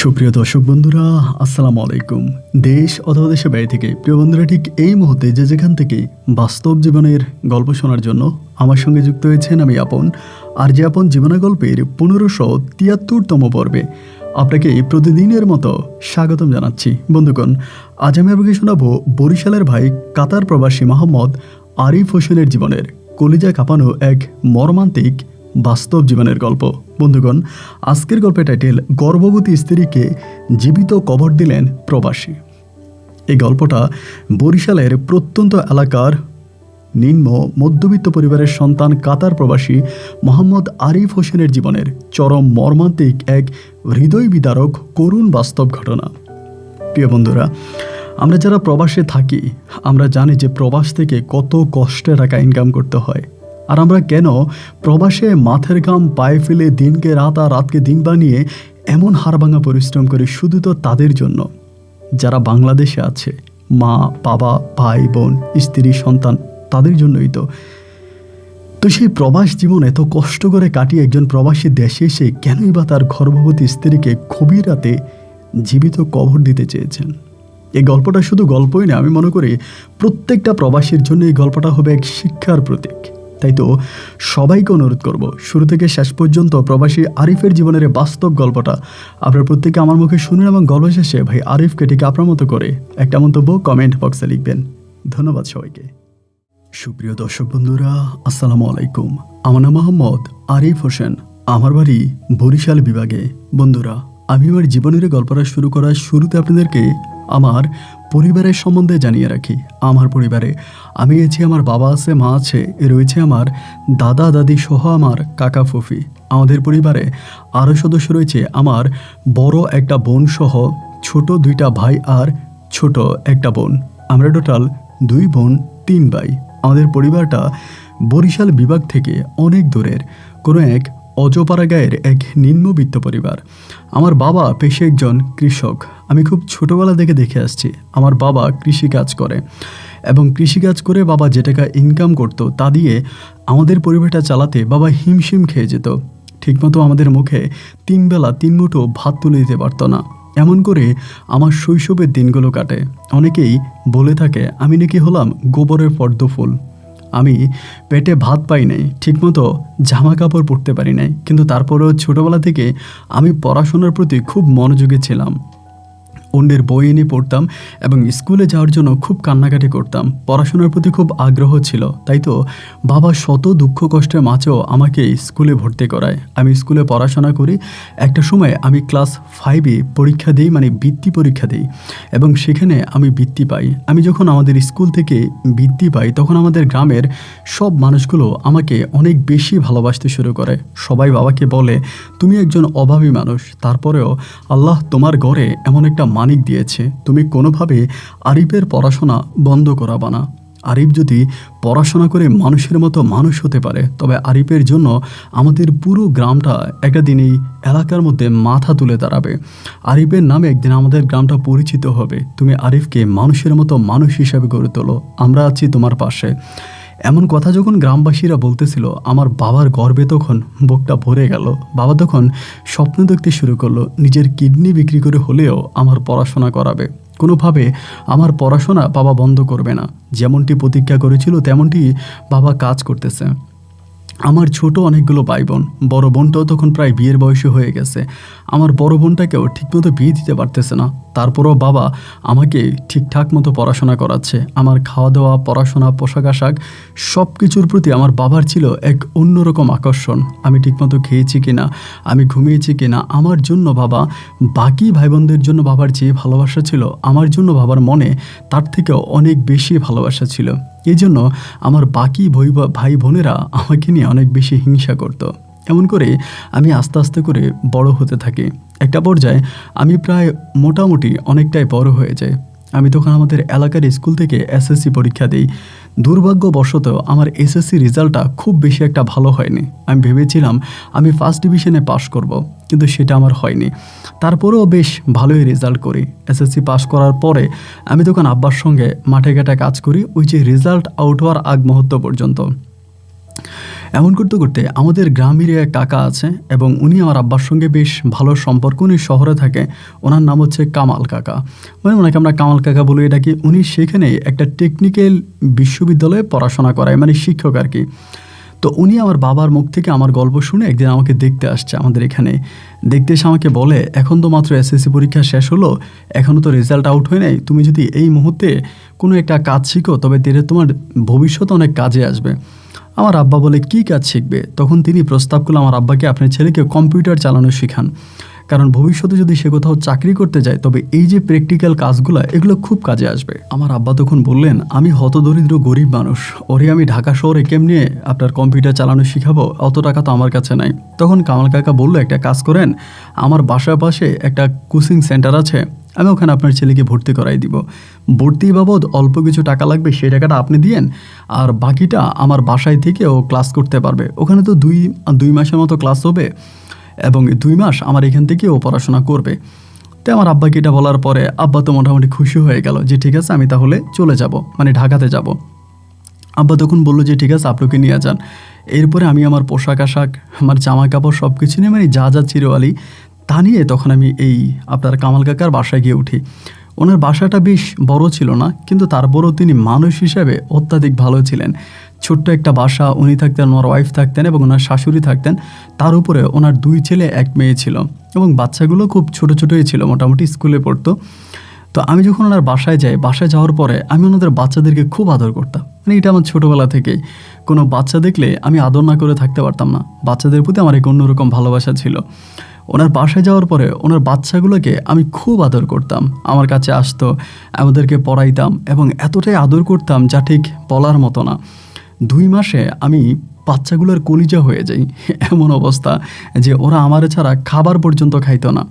সুপ্রিয় দর্শক বন্ধুরা, আসসালামু আলাইকুম। দেশ অথবা দেশের বাইরে থেকে প্রিয় বন্ধুরা ঠিক এই মুহূর্তে যে যেখান থেকে বাস্তব জীবনের গল্প শোনার জন্য আমার সঙ্গে যুক্ত হয়েছেন আমি আপন। আর যে আপন জীবনের গল্পের 1573তম পর্বে আপনাকে প্রতিদিনের মতো স্বাগতম জানাচ্ছি। বন্ধুগণ, আজ আমি আপনাকে শোনাবো বরিশালের ভাই কাতার প্রবাসী মোহাম্মদ আরিফ হোসেনের জীবনের কলিজা কাঁপানো এক মর্মান্তিক বাস্তব জীবনের গল্প। বন্ধুগণ, আজকের গল্পের টাইটেল গর্ভবতী স্ত্রীকে জীবিত কবর দিলেন প্রবাসী। এই গল্পটা বরিশালের প্রত্যন্ত এলাকার নিম্ন মধ্যবিত্ত পরিবারের সন্তান কাতার প্রবাসী মোহাম্মদ আরিফ হোসেনের জীবনের চরম মর্মান্তিক এক হৃদয় বিদারক করুণ বাস্তব ঘটনা। প্রিয় বন্ধুরা, আমরা যারা প্রবাসে থাকি আমরা জানি যে প্রবাস থেকে কত কষ্টে টাকা ইনকাম করতে হয়। আর আমরা কেন প্রবাসে মাথের ঘাম পায়ে ফেলে দিনকে রাত আর রাতকে দিন বানিয়ে এমন হাড়ভাঙা পরিশ্রম করি শুধু তো তাদের জন্য যারা বাংলাদেশে আছে, মা বাবা ভাই বোন স্ত্রী সন্তান, তাদের জন্যই তো সেই প্রবাস জীবন এত কষ্ট করে কাটিয়ে একজন প্রবাসী দেশে এসে কেনই বা তার গর্ভবতী স্ত্রীকে গভীর রাতে জীবিত কবর দিতে চেয়েছেন। এই গল্পটা শুধু গল্পই না, আমি মনে করি প্রত্যেকটা প্রবাসীর জন্য এই গল্পটা হবে এক শিক্ষার প্রতীক। তাই তো সবাইকে অনুরোধ করব শুরু থেকে শেষ পর্যন্ত প্রবাসী আরিফের জীবনের বাস্তব গল্পটা আপনার প্রত্যেকে আমার মুখে শুনুন এবং গল্প শেষে ভাই আরিফকে ঠিক আপনার মতো করে একটা মন্তব্য কমেন্ট বক্সে লিখবেন। ধন্যবাদ সবাইকে। সুপ্রিয় দর্শক বন্ধুরা, আসসালামু আলাইকুম। আমার নাম মোহাম্মদ আরিফ হোসেন, আমার বাড়ি বরিশাল বিভাগে। বন্ধুরা, আমি আমার জীবনের গল্পটা শুরু করার শুরুতে আপনাদেরকে আমার পরিবারের সম্বন্ধে জানিয়ে রাখি। আমার পরিবারে আমি আছি, আমার বাবা আছে, মা আছে, রয়েছে আমার দাদা দাদি সহ আমার কাকা ফুফি। আমাদের পরিবারে আরও সদস্য রয়েছে আমার বড় একটা বোন সহ ছোট দুইটা ভাই আর ছোট একটা বোন। আমরা টোটাল 2 বোন 3 ভাই। আমাদের পরিবারটা বরিশাল বিভাগ থেকে অনেক দূরের কোনো এক অজপাড়া গায়ের এক নিম্নবিত্ত পরিবার। আমার বাবা পেশে একজন কৃষক। আমি খুব ছোটোবেলা থেকে দেখে আসছি আমার বাবা কৃষিকাজ করে এবং কৃষিকাজ করে বাবা যে টাকা ইনকাম করতো তা দিয়ে আমাদের পরিবারটা চালাতে বাবা হিমশিম খেয়ে যেত। ঠিকমতো আমাদের মুখে 3 বেলা 3 মুঠো ভাত তুলে দিতে পারতো না। এমন করে আমার শৈশবের দিনগুলো কাটে। অনেকেই বলে থাকে আমি নাকি হলাম গোবরের পদ্ম ফুল। আমি পেটে ভাত পাই নাই, ঠিকমতো জামা কাপড় পরতে পারি নাই, কিন্তু তারপরেও ছোটোবেলা থেকে আমি পড়াশোনার প্রতি খুব মনোযোগী ছিলাম। অন্যের বই এনে পড়তাম এবং স্কুলে যাওয়ার জন্য খুব কান্নাকাটি করতাম। পড়াশোনার প্রতি খুব আগ্রহ ছিল। তাই তো বাবা শত দুঃখ কষ্টের মাঝেও আমাকে স্কুলে ভর্তি করায়। আমি স্কুলে পড়াশোনা করি। একটা সময় আমি ক্লাস 5-এ পরীক্ষা দিই, মানে বৃত্তি পরীক্ষা দিই, এবং সেখানে আমি বৃত্তি পাই। আমি যখন আমাদের স্কুল থেকে বৃত্তি পাই তখন আমাদের গ্রামের সব মানুষগুলো আমাকে অনেক বেশি ভালোবাসতে শুরু করে। সবাই বাবাকে বলে তুমি একজন অভাবী মানুষ, তারপরেও আল্লাহ তোমার ঘরে এমন একটা মানিক দিয়েছে, তুমি কোনোভাবে আরিফের পড়াশোনা বন্ধ করাবা না। আরিফ যদি পড়াশোনা করে মানুষের মতো মানুষ হতে পারে তবে আরিফের জন্য আমাদের পুরো গ্রামটা একটা দিন এই এলাকার মধ্যে মাথা তুলে দাঁড়াবে। আরিফের নামে একদিন আমাদের গ্রামটা পরিচিত হবে। তুমি আরিফকে মানুষের মতো মানুষ হিসাবে গড়ে তোলো, আমরা আছি তোমার পাশে। এমন কথা যখন গ্রামবাসীরা বলতেছিল আমার বাবার গর্বে তখন বুকটা ভরে গেল। বাবা তখন স্বপ্ন দেখতে শুরু করলো নিজের কিডনি বিক্রি করে হলেও আমার পড়াশোনা করাবে। কোনোভাবে আমার পড়াশোনা বাবা বন্ধ করবে না। যেমনটি প্রতিজ্ঞা করেছিল তেমনটি বাবা কাজ করতেছে। আমার ছোট অনেকগুলো ভাই বোন, বড় বোনটাও তখন প্রায় বিয়ের বয়সী হয়ে গেছে। আমার বড় বোনটাকেও ঠিকমতো বিয়ে দিতে পারতেছে না, তারপরেও বাবা আমাকে ঠিকঠাক মতো পড়াশোনা করাচ্ছে। আমার খাওয়া দাওয়া, পড়াশোনা, পোশাক আশাক সব কিছুর প্রতি আমার বাবার ছিল এক অন্যরকম আকর্ষণ। আমি ঠিকমতো খেয়েছি কিনা, আমি ঘুমিয়েছি কিনা, আমার জন্য বাবা বাকি ভাই বোনদের জন্য বাবার যে ভালোবাসা ছিল আমার জন্য বাবার মনে তার থেকেও অনেক বেশি ভালোবাসা ছিল। এই জন্য আমার বাকি ভাই বোনেরা আমাকে নিয়ে অনেক বেশি হিংসা করত। এমন করে আমি আস্তে আস্তে করে বড় হতে থাকি। একটা পর্যায়ে আমি প্রায় মোটামুটি অনেকটাই বড় হয়ে যাই। আমি তখন আমাদের এলাকার স্কুল থেকে এসএসসি পরীক্ষা দিই। দুর্ভাগ্যবশত আমার এসএসসি রেজাল্টটা খুব বেশি একটা ভালো হয়নি। আমি ভেবেছিলাম আমি ফার্স্ট ডিভিশনে পাশ করব, কিন্তু সেটা আমার হয়নি। তারপরেও বেশ ভালোই রেজাল্ট করি। এসএসসি পাশ করার পরে আমি তখন আব্বার সঙ্গে মাঠে ঘাটে কাজ করি, ওই যে রেজাল্ট আউট হওয়ার আগ মুহূর্ত পর্যন্ত। এমন করতে করতে আমাদের গ্রামেরই এক কাকা আছে এবং উনি আমার আব্বার সঙ্গে বেশ ভালো সম্পর্ক। উনি শহরে থাকে। ওনার নাম হচ্ছে কামাল কাকা। মানে ওনাকে আমরা কামাল কাকা বলে ডাকি। উনি সেখানে একটা টেকনিক্যাল বিশ্ববিদ্যালয়ে পড়াশোনা করায়, মানে শিক্ষক আর কি। তো উনি আমার বাবার মুখ থেকে আমার গল্প শুনে একদিন আমাকে দেখতে আসছে আমাদের এখানে। দেখতে এসে আমাকে বলে, এখন তো মাত্র এসএসসি পরীক্ষা শেষ হলো, এখনও তো রেজাল্ট আউট হয় নাই, তুমি যদি এই মুহূর্তে কোনো একটা কাজ শিখো তবে তেরে তোমার ভবিষ্যতে অনেক কাজে আসবে। আমার আব্বা বলে, কী কাজ শিখবে? তখন তিনি প্রস্তাব করলো আমার আব্বাকে, আপনার ছেলেকে কম্পিউটার চালানো শেখান, কারণ ভবিষ্যতে যদি সে কোথাও চাকরি করতে যায় তবে এই যে প্র্যাকটিক্যাল কাজগুলো এগুলো খুব কাজে আসবে। আমার আব্বা তখন বললেন, আমি হতদরিদ্র গরিব মানুষ, ওরে আমি ঢাকা শহরে কেমনে আপনার কম্পিউটার চালানো শিখাবো? অত টাকা তো আমার কাছে নাই। তখন কামাল কাকা বলল, একটা কাজ করেন, আমার বাসার পাশে একটা কোচিং সেন্টার আছে, আমি ওখানে আপনার ছেলেকে ভর্তি করাই দিব। ভর্তি বাবদ অল্প কিছু টাকা লাগবে, সেই টাকাটা আপনি দিয়েন, আর বাকিটা আমার বাসায় থেকে ও ক্লাস করতে পারবে। ওখানে তো দুই মাসের মতো ক্লাস হবে এবং 2 মাস আমার এখান থেকে ও পড়াশোনা করবে। তাই আমার আব্বাকে এটা বলার পরে আব্বা তো মোটামুটি খুশি হয়ে গেল যে ঠিক আছে আমি তাহলে চলে যাব, মানে ঢাকাতে যাব। আব্বা তখন বললো যে ঠিক আছে আপনাকে নিয়ে যান। এরপরে আমি আমার পোশাক আশাক, আমার জামা কাপড় সব কিছু নিয়ে, মানে যা চিরওয়ালি তা নিয়ে তখন আমি এই আপনার কামাল কাকার বাসায় গিয়ে উঠি। ওনার বাসাটা বেশ বড় ছিল না, কিন্তু তারপরেও তিনি মানুষ হিসেবে অত্যাধিক ভালো ছিলেন। ছোট্ট একটা বাসা, উনি থাকতেন, ওনার ওয়াইফ থাকতেন এবং ওনার শাশুড়ি থাকতেন। তার উপরে ওনার 2 ছেলে 1 মেয়ে ছিল এবং বাচ্চাগুলো খুব ছোট ছোটোই ছিল, মোটামুটি স্কুলে পড়তো। তো আমি যখন ওনার বাসায় যাই, বাসায় যাওয়ার পরে আমি ওনাদের বাচ্চাদেরকে খুব আদর করতাম। মানে এটা আমার ছোটোবেলা থেকেই, কোনো বাচ্চা দেখলে আমি আদর না করে থাকতে পারতাম না। বাচ্চাদের প্রতি আমার এক অন্যরকম ভালোবাসা ছিল। ওনার বাসায় যাওয়ার পরে ওনার বাচ্চাগুলোকে আমি খুব আদর করতাম, আমার কাছে আসতো, আমাদেরকে পড়াইতাম এবং এতটাই আদর করতাম যা ঠিক বলার মতো না। 2 মাসে আমি বাচ্চাগুলোর কলিজা হয়ে যাই, এমন অবস্থা যে ওরা আমার ছাড়া খাবার পর্যন্ত খাইতো না।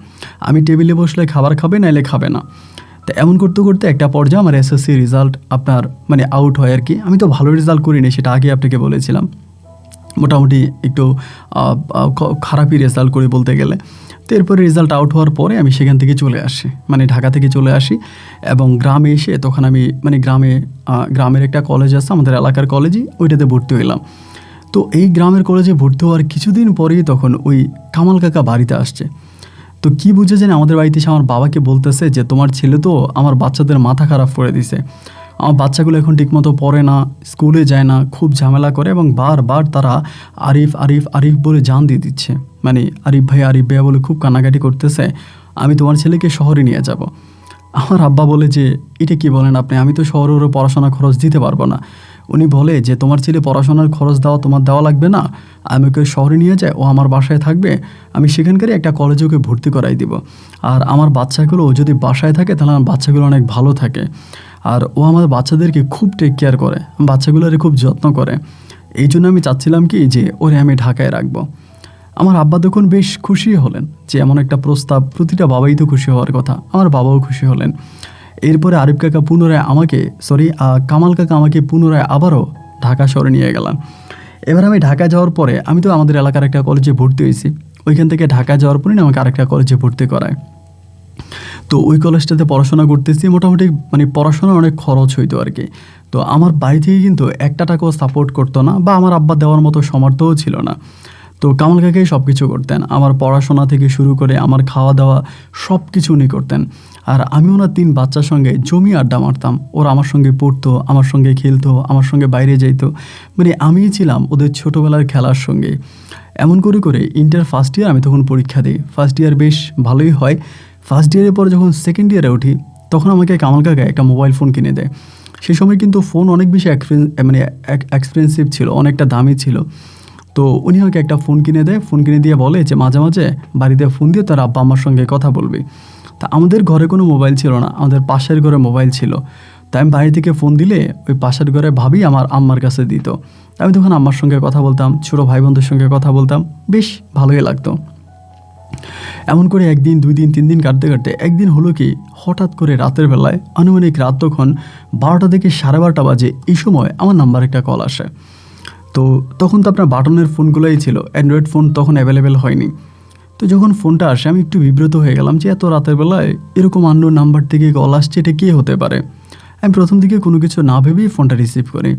আমি টেবিলে বসলে খাবার খাবে, নাইলে খাবে না। তো এমন করতে করতে একটা পর্যায়ে আমার এসএসসি রেজাল্ট আপনার মানে আউট হয় আর কি। আমি তো ভালো রেজাল্ট করিনি, সেটা আগে আপনাকে বলেছিলাম। মোটামুটি একটু খারাপই রেজাল্ট করে বলতে গেলে। তো এরপরে রেজাল্ট আউট হওয়ার পরে আমি সেখান থেকে চলে আসি, মানে ঢাকা থেকে চলে আসি এবং গ্রামে এসে তখন আমি মানে গ্রামের একটা কলেজ আছে আমাদের এলাকার কলেজই, ওইটাতে ভর্তি হইলাম। তো এই গ্রামের কলেজে ভর্তি হওয়ার কিছুদিন পরেই তখন ওই কামাল কাকা বাড়িতে আসছে। তো কী বুঝে জানি আমাদের বাড়িতে এসে আমার বাবাকে বলতেছে যে তোমার ছেলে তো আমার বাচ্চাদের মাথা খারাপ করে দিছে, আমার বাচ্চাগুলো এখন ঠিকমতো পড়ে না, স্কুলে যায় না, খুব ঝামেলা করে এবং বারবার তারা আরিফ আরিফ আরিফ বলে জান দিয়ে দিচ্ছে, মানে আরিফ ভাইয়া বলে খুব কান্নাকাটি করতেছে, আমি তোমার ছেলেকে শহরে নিয়ে যাব। আমার আব্বা বলে যে এটা কি বলেন আপনি, আমি তো শহরে ওর পড়াশোনার খরচ দিতে পারবো না। উনি বলে যে তোমার ছেলে পড়াশোনার খরচ তোমার দেওয়া লাগবে না, আমি ওকে শহরে নিয়ে যাই, ও আমার বাসায় থাকবে, আমি সেখানকারই একটা কলেজে ওকে ভর্তি করাই দিব। আর আমার বাচ্চাগুলো যদি বাসায় থাকে তাহলে আমার বাচ্চাগুলো অনেক ভালো থাকে, আর ও আমার বাচ্চাদেরকে খুব টেক কেয়ার করে, বাচ্চাগুলোর খুব যত্ন করে। এই জন্য আমি চাচ্ছিলাম কি যে ওরে আমি ঢাকায় রাখবো। আমার আব্বা তখন বেশ খুশি হলেন যে এমন একটা প্রস্তাব, প্রতিটা বাবাই তো খুশি হওয়ার কথা, আমার বাবাও খুশি হলেন। এরপরে আরিফ কাকা পুনরায় কামাল কাকা আমাকে পুনরায় আবারও ঢাকা শহরে নিয়ে গেলাম। এবার আমি ঢাকা যাওয়ার পরে আমি তো আমাদের এলাকার একটা কলেজে ভর্তি হয়েছি, ওইখান থেকে ঢাকা যাওয়ার পরে আমাকে আরেকটা কলেজে ভর্তি করায়। তো ওই কলেজটাতে পড়াশোনা করতেছি, মোটামুটি মানে পড়াশোনার অনেক খরচ হইতো আর কি। তো আমার বাড়ি থেকে কিন্তু একটা টাকাও সাপোর্ট করতো না, বা আমার আব্বা দেওয়ার মতো সামর্থ্যও ছিল না। তো কামাল কাকাই সব কিছু করতেন, আমার পড়াশোনা থেকে শুরু করে আমার খাওয়া দাওয়া সব কিছু উনি করতেন। আর আমি ওনার 3 বাচ্চার সঙ্গে জমি আড্ডা মারতাম, ওরা আমার সঙ্গে পড়তো, আমার সঙ্গে খেলতো, আমার সঙ্গে বাইরে যাইতো, মানে আমিই ছিলাম ওদের ছোটোবেলার খেলার সঙ্গে। এমন করে করে ইন্টার ফার্স্ট ইয়ার আমি তখন পরীক্ষা দিই, ফার্স্ট ইয়ার বেশ ভালোই হয়। ফার্স্ট ইয়ারের পরে যখন সেকেন্ড ইয়ারে উঠি তখন আমাকে কামাল কাকা একটা মোবাইল ফোন কিনে দেয়। সেই সময় কিন্তু ফোন অনেক বেশি মানে এক্সপেন্সিভ ছিল, অনেকটা দামি ছিল। তো উনি আমাকে একটা ফোন কিনে দেয়, ফোন কিনে দিয়ে বলে যে মাঝে মাঝে বাড়িতে ফোন দিয়ে তার আব্বা আম্মার সঙ্গে কথা বলবি। তা আমাদের ঘরে কোনো মোবাইল ছিল না, আমাদের পাশের ঘরে মোবাইল ছিল। তাই আমি বাড়ি থেকে ফোন দিলে ওই পাশের ঘরে ভাবি আমার আম্মার কাছে দিত, আমি তখন আম্মার সঙ্গে কথা বলতাম, ছোটো ভাই বোনদের সঙ্গে কথা বলতাম, বেশ ভালোই লাগতো। এমন করে 1 দিন 2 দিন 3 দিন কাটতে কাটতে একদিন হলো কি, হঠাৎ করে রাতের বেলায় আনুমানিক রাত তখন 12টা থেকে 12:30 বাজে, এই সময় আমার নাম্বার একটা কল আসে। তো তখন তো আপনার বাটনের ফোনগুলোই ছিল, অ্যান্ড্রয়েড ফোন তখন অ্যাভেলেবেল হয়নি। তো যখন ফোনটা আসে আমি একটু বিব্রত হয়ে গেলাম যে এত রাতের বেলায় এরকম আননোন নাম্বার থেকে কল আসছে, এটা কে হতে পারে। আমি প্রথম দিকে কোনো কিছু না ভেবেই ফোনটা রিসিভ করি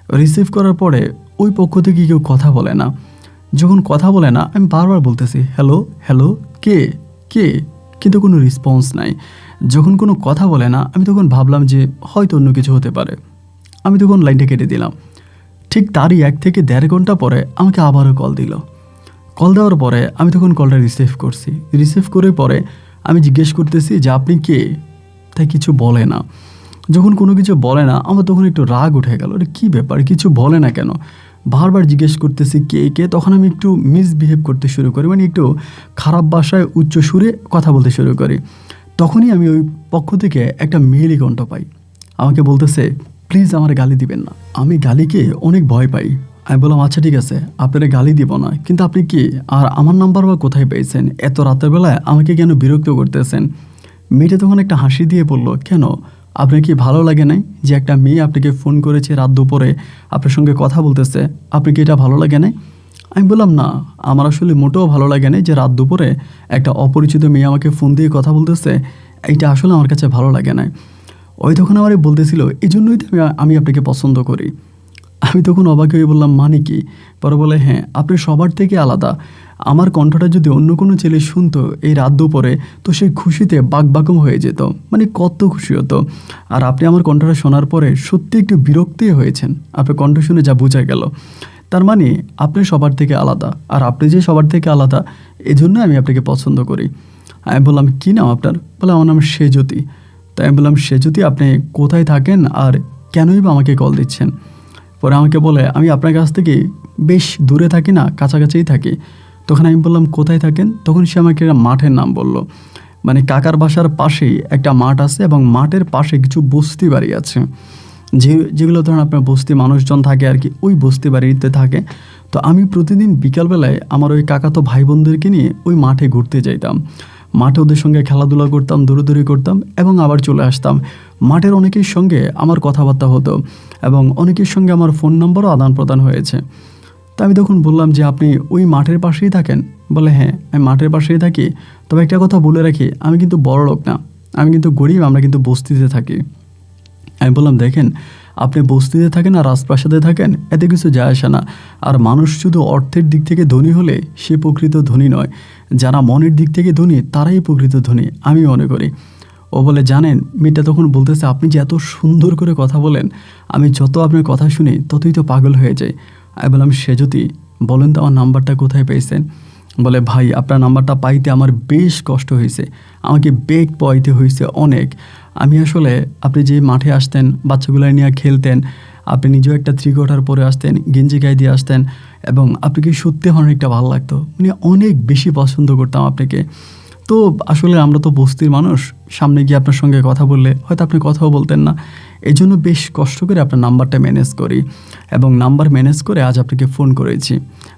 রিসিভ করার পরে ওই পক্ষ থেকে কেউ কথা বলে না। যখন কথা বলে না আমি বারবার বলতেছি হ্যালো হ্যালো, কে কে, কিন্তু কোনো রেসপন্স নাই। যখন কোনো কথা বলে না আমি তখন ভাবলাম যে হয়তো অন্য কিছু হতে পারে, আমি তখন লাইনটা কেটে দিলাম। ঠিক তারই 1 থেকে 1.5 ঘন্টা পরে আমাকে আবারও কল দিল। কল দেওয়ার পরে আমি তখন কলটা রিসিভ করছি। রিসিভ করে পরে আমি জিজ্ঞেস করতেছি যে আপনি কে, তাই কিছু বলে না। যখন কোনো কিছু বলে না আমার তখন একটু রাগ উঠে গেল, কী ব্যাপার, কিছু বলে না কেন। বারবার জিজ্ঞেস করতেছি কে কে, তখন আমি একটু মিসবিহেভ করতে শুরু করি, মানে একটু খারাপ ভাষায় উচ্চ সুরে কথা বলতে শুরু করি। তখনই আমি ওই পক্ষ থেকে একটা মেয়েলি কণ্ঠ পাই, আমাকে বলতেছে প্লিজ আমার গালি দিবেন না। আমি গালিকে অনেক ভয় পাই। আমি বললাম আচ্ছা ঠিক আছে, আপনারা গালি দিব না, কিন্তু আপনি কি আর আমার নাম্বার বা কোথায় পেয়েছেন, এত রাতের বেলায় আমাকে কেন বিরক্ত করতেছেন। মেয়েটা তখন একটা হাসি দিয়ে বলল, কেন আপনার কি ভালো লাগে নাই যে একটা মেয়ে আপনাকে ফোন করেছে রাত দুপুরে আপনার সঙ্গে কথা বলতেছে, আপনি কি এটা ভালো লাগে নাই। আমি বললাম না, আমার আসলে মোটেও ভালো লাগে না যে রাত দুপুরে একটা অপরিচিত মেয়ে আমাকে ফোন দিয়ে কথা বলতেছে, এইটা আসলে আমার কাছে ভালো লাগে না। ওই তখন আমার বলতেছিল এই জন্যই তো আমি আপনাকে পছন্দ করি। আমি তখন অবাক হয়ে বললাম মানে কি। পরে বলে হ্যাঁ, আপনি সবার থেকে আলাদা। আমার কণ্ঠটা যদি অন্য কোনো ছেলে শুনতো এই রাত দুপুরে, তো সেই খুশিতে বাকবাকম হয়ে যেত, মানে কত খুশি হতো। আর আপনি আমার কণ্ঠটা শোনার পরে সত্যি একটু বিরক্তি হয়েছেন, আপনার কণ্ঠ শুনে যা বোঝা গেল। তার মানে আপনি সবার থেকে আলাদা, আর আপনি যে সবার থেকে আলাদা এজন্য আমি আপনাকে পছন্দ করি। আমি বললাম কী নাম আপনার। বলে আমার নাম সেজতি। তাই আমি বললাম সেজতি, আপনি কোথায় থাকেন আর কেনই বা আমাকে কল দিচ্ছেন। পরে আমাকে বলে আমি আপনার কাছ থেকে বেশ দূরে থাকি না, কাছাকাছিই থাকি। তখন আমি বললাম কোথায় থাকেন। তখন সে আমাকে একটা মাঠের নাম বলল, মানে কাকার বাসার পাশেই একটা মাঠ আছে এবং মাঠের পাশে কিছু বস্তি বাড়ি আছে, যেগুলো ধরুন আপনার বস্তি মানুষজন থাকে আর কি, ওই বস্তি বাড়িতে থাকে। তো আমি প্রতিদিন বিকালবেলায় আমার ওই কাকাতো ভাই বোনদেরকে নিয়ে ওই মাঠে ঘুরতে যাইতাম। মাঠে ওদের সঙ্গে খেলাধুলা করতাম, দৌড়াদৌড়ি করতাম এবং আবার চলে আসতাম। মাঠের অনেকের সঙ্গে আমার কথাবার্তা হতো এবং অনেকের সঙ্গে আমার ফোন নম্বরও আদান প্রদান হয়েছে। তো আমি তখন বললাম যে আপনি ওই মাঠের পাশেই থাকেন। বলে হ্যাঁ, আমি মাঠের পাশেই থাকি, তবে একটা কথা বলে রাখি আমি কিন্তু বড় লোক না, আমি কিন্তু গরিব, আমরা কিন্তু বস্তিতে থাকি। আমি বললাম দেখেন, আপনি বস্তিতে থাকেন আর রাজপ্রাসাদে থাকেন, এতে কিছু যায় আসে না। আর মানুষ শুধু অর্থের দিক থেকে ধনী হলে সে প্রকৃত ধনী নয়, যারা মনের দিক থেকে ধনী তারাই প্রকৃত ধনী আমি মনে করি। ও বলে জানেন, মেয়েটা তখন বলতেছে আপনি যে এত সুন্দর করে কথা বলেন, আমি যত আপনার কথা শুনি ততই তো পাগল হয়ে যাই। আমি বললাম সেজতি, বলেন তো আমার নাম্বারটা কোথায় পেয়েছেন। বলে ভাই আপনার নাম্বারটা পাইতে আমার বেশ কষ্ট হয়েছে, আমাকে বেগ পাইতে হয়েছে অনেক। আমি আসলে আপনি যে মাঠে আসতেন বাচ্চাগুলো নিয়ে খেলতেন, আপনি নিজেও একটা ত্রিকোটার পরে আসতেন, গেঞ্জি গায়ে দিয়ে আসতেন এবং আপনাকে সত্যি অনেকটা ভালো লাগতো, মানে অনেক বেশি পছন্দ করতাম আপনাকে। তো আসলে আমরা তো বস্তির মানুষ, সামনে গিয়ে আপনার সঙ্গে কথা বললে হয়তো আপনি কথাও বলতেন না, এই জন্য বেশ কষ্ট করে আপনার নাম্বারটা ম্যানেজ করি এবং নাম্বার ম্যানেজ করে আজ আপনাকে ফোন করেছি।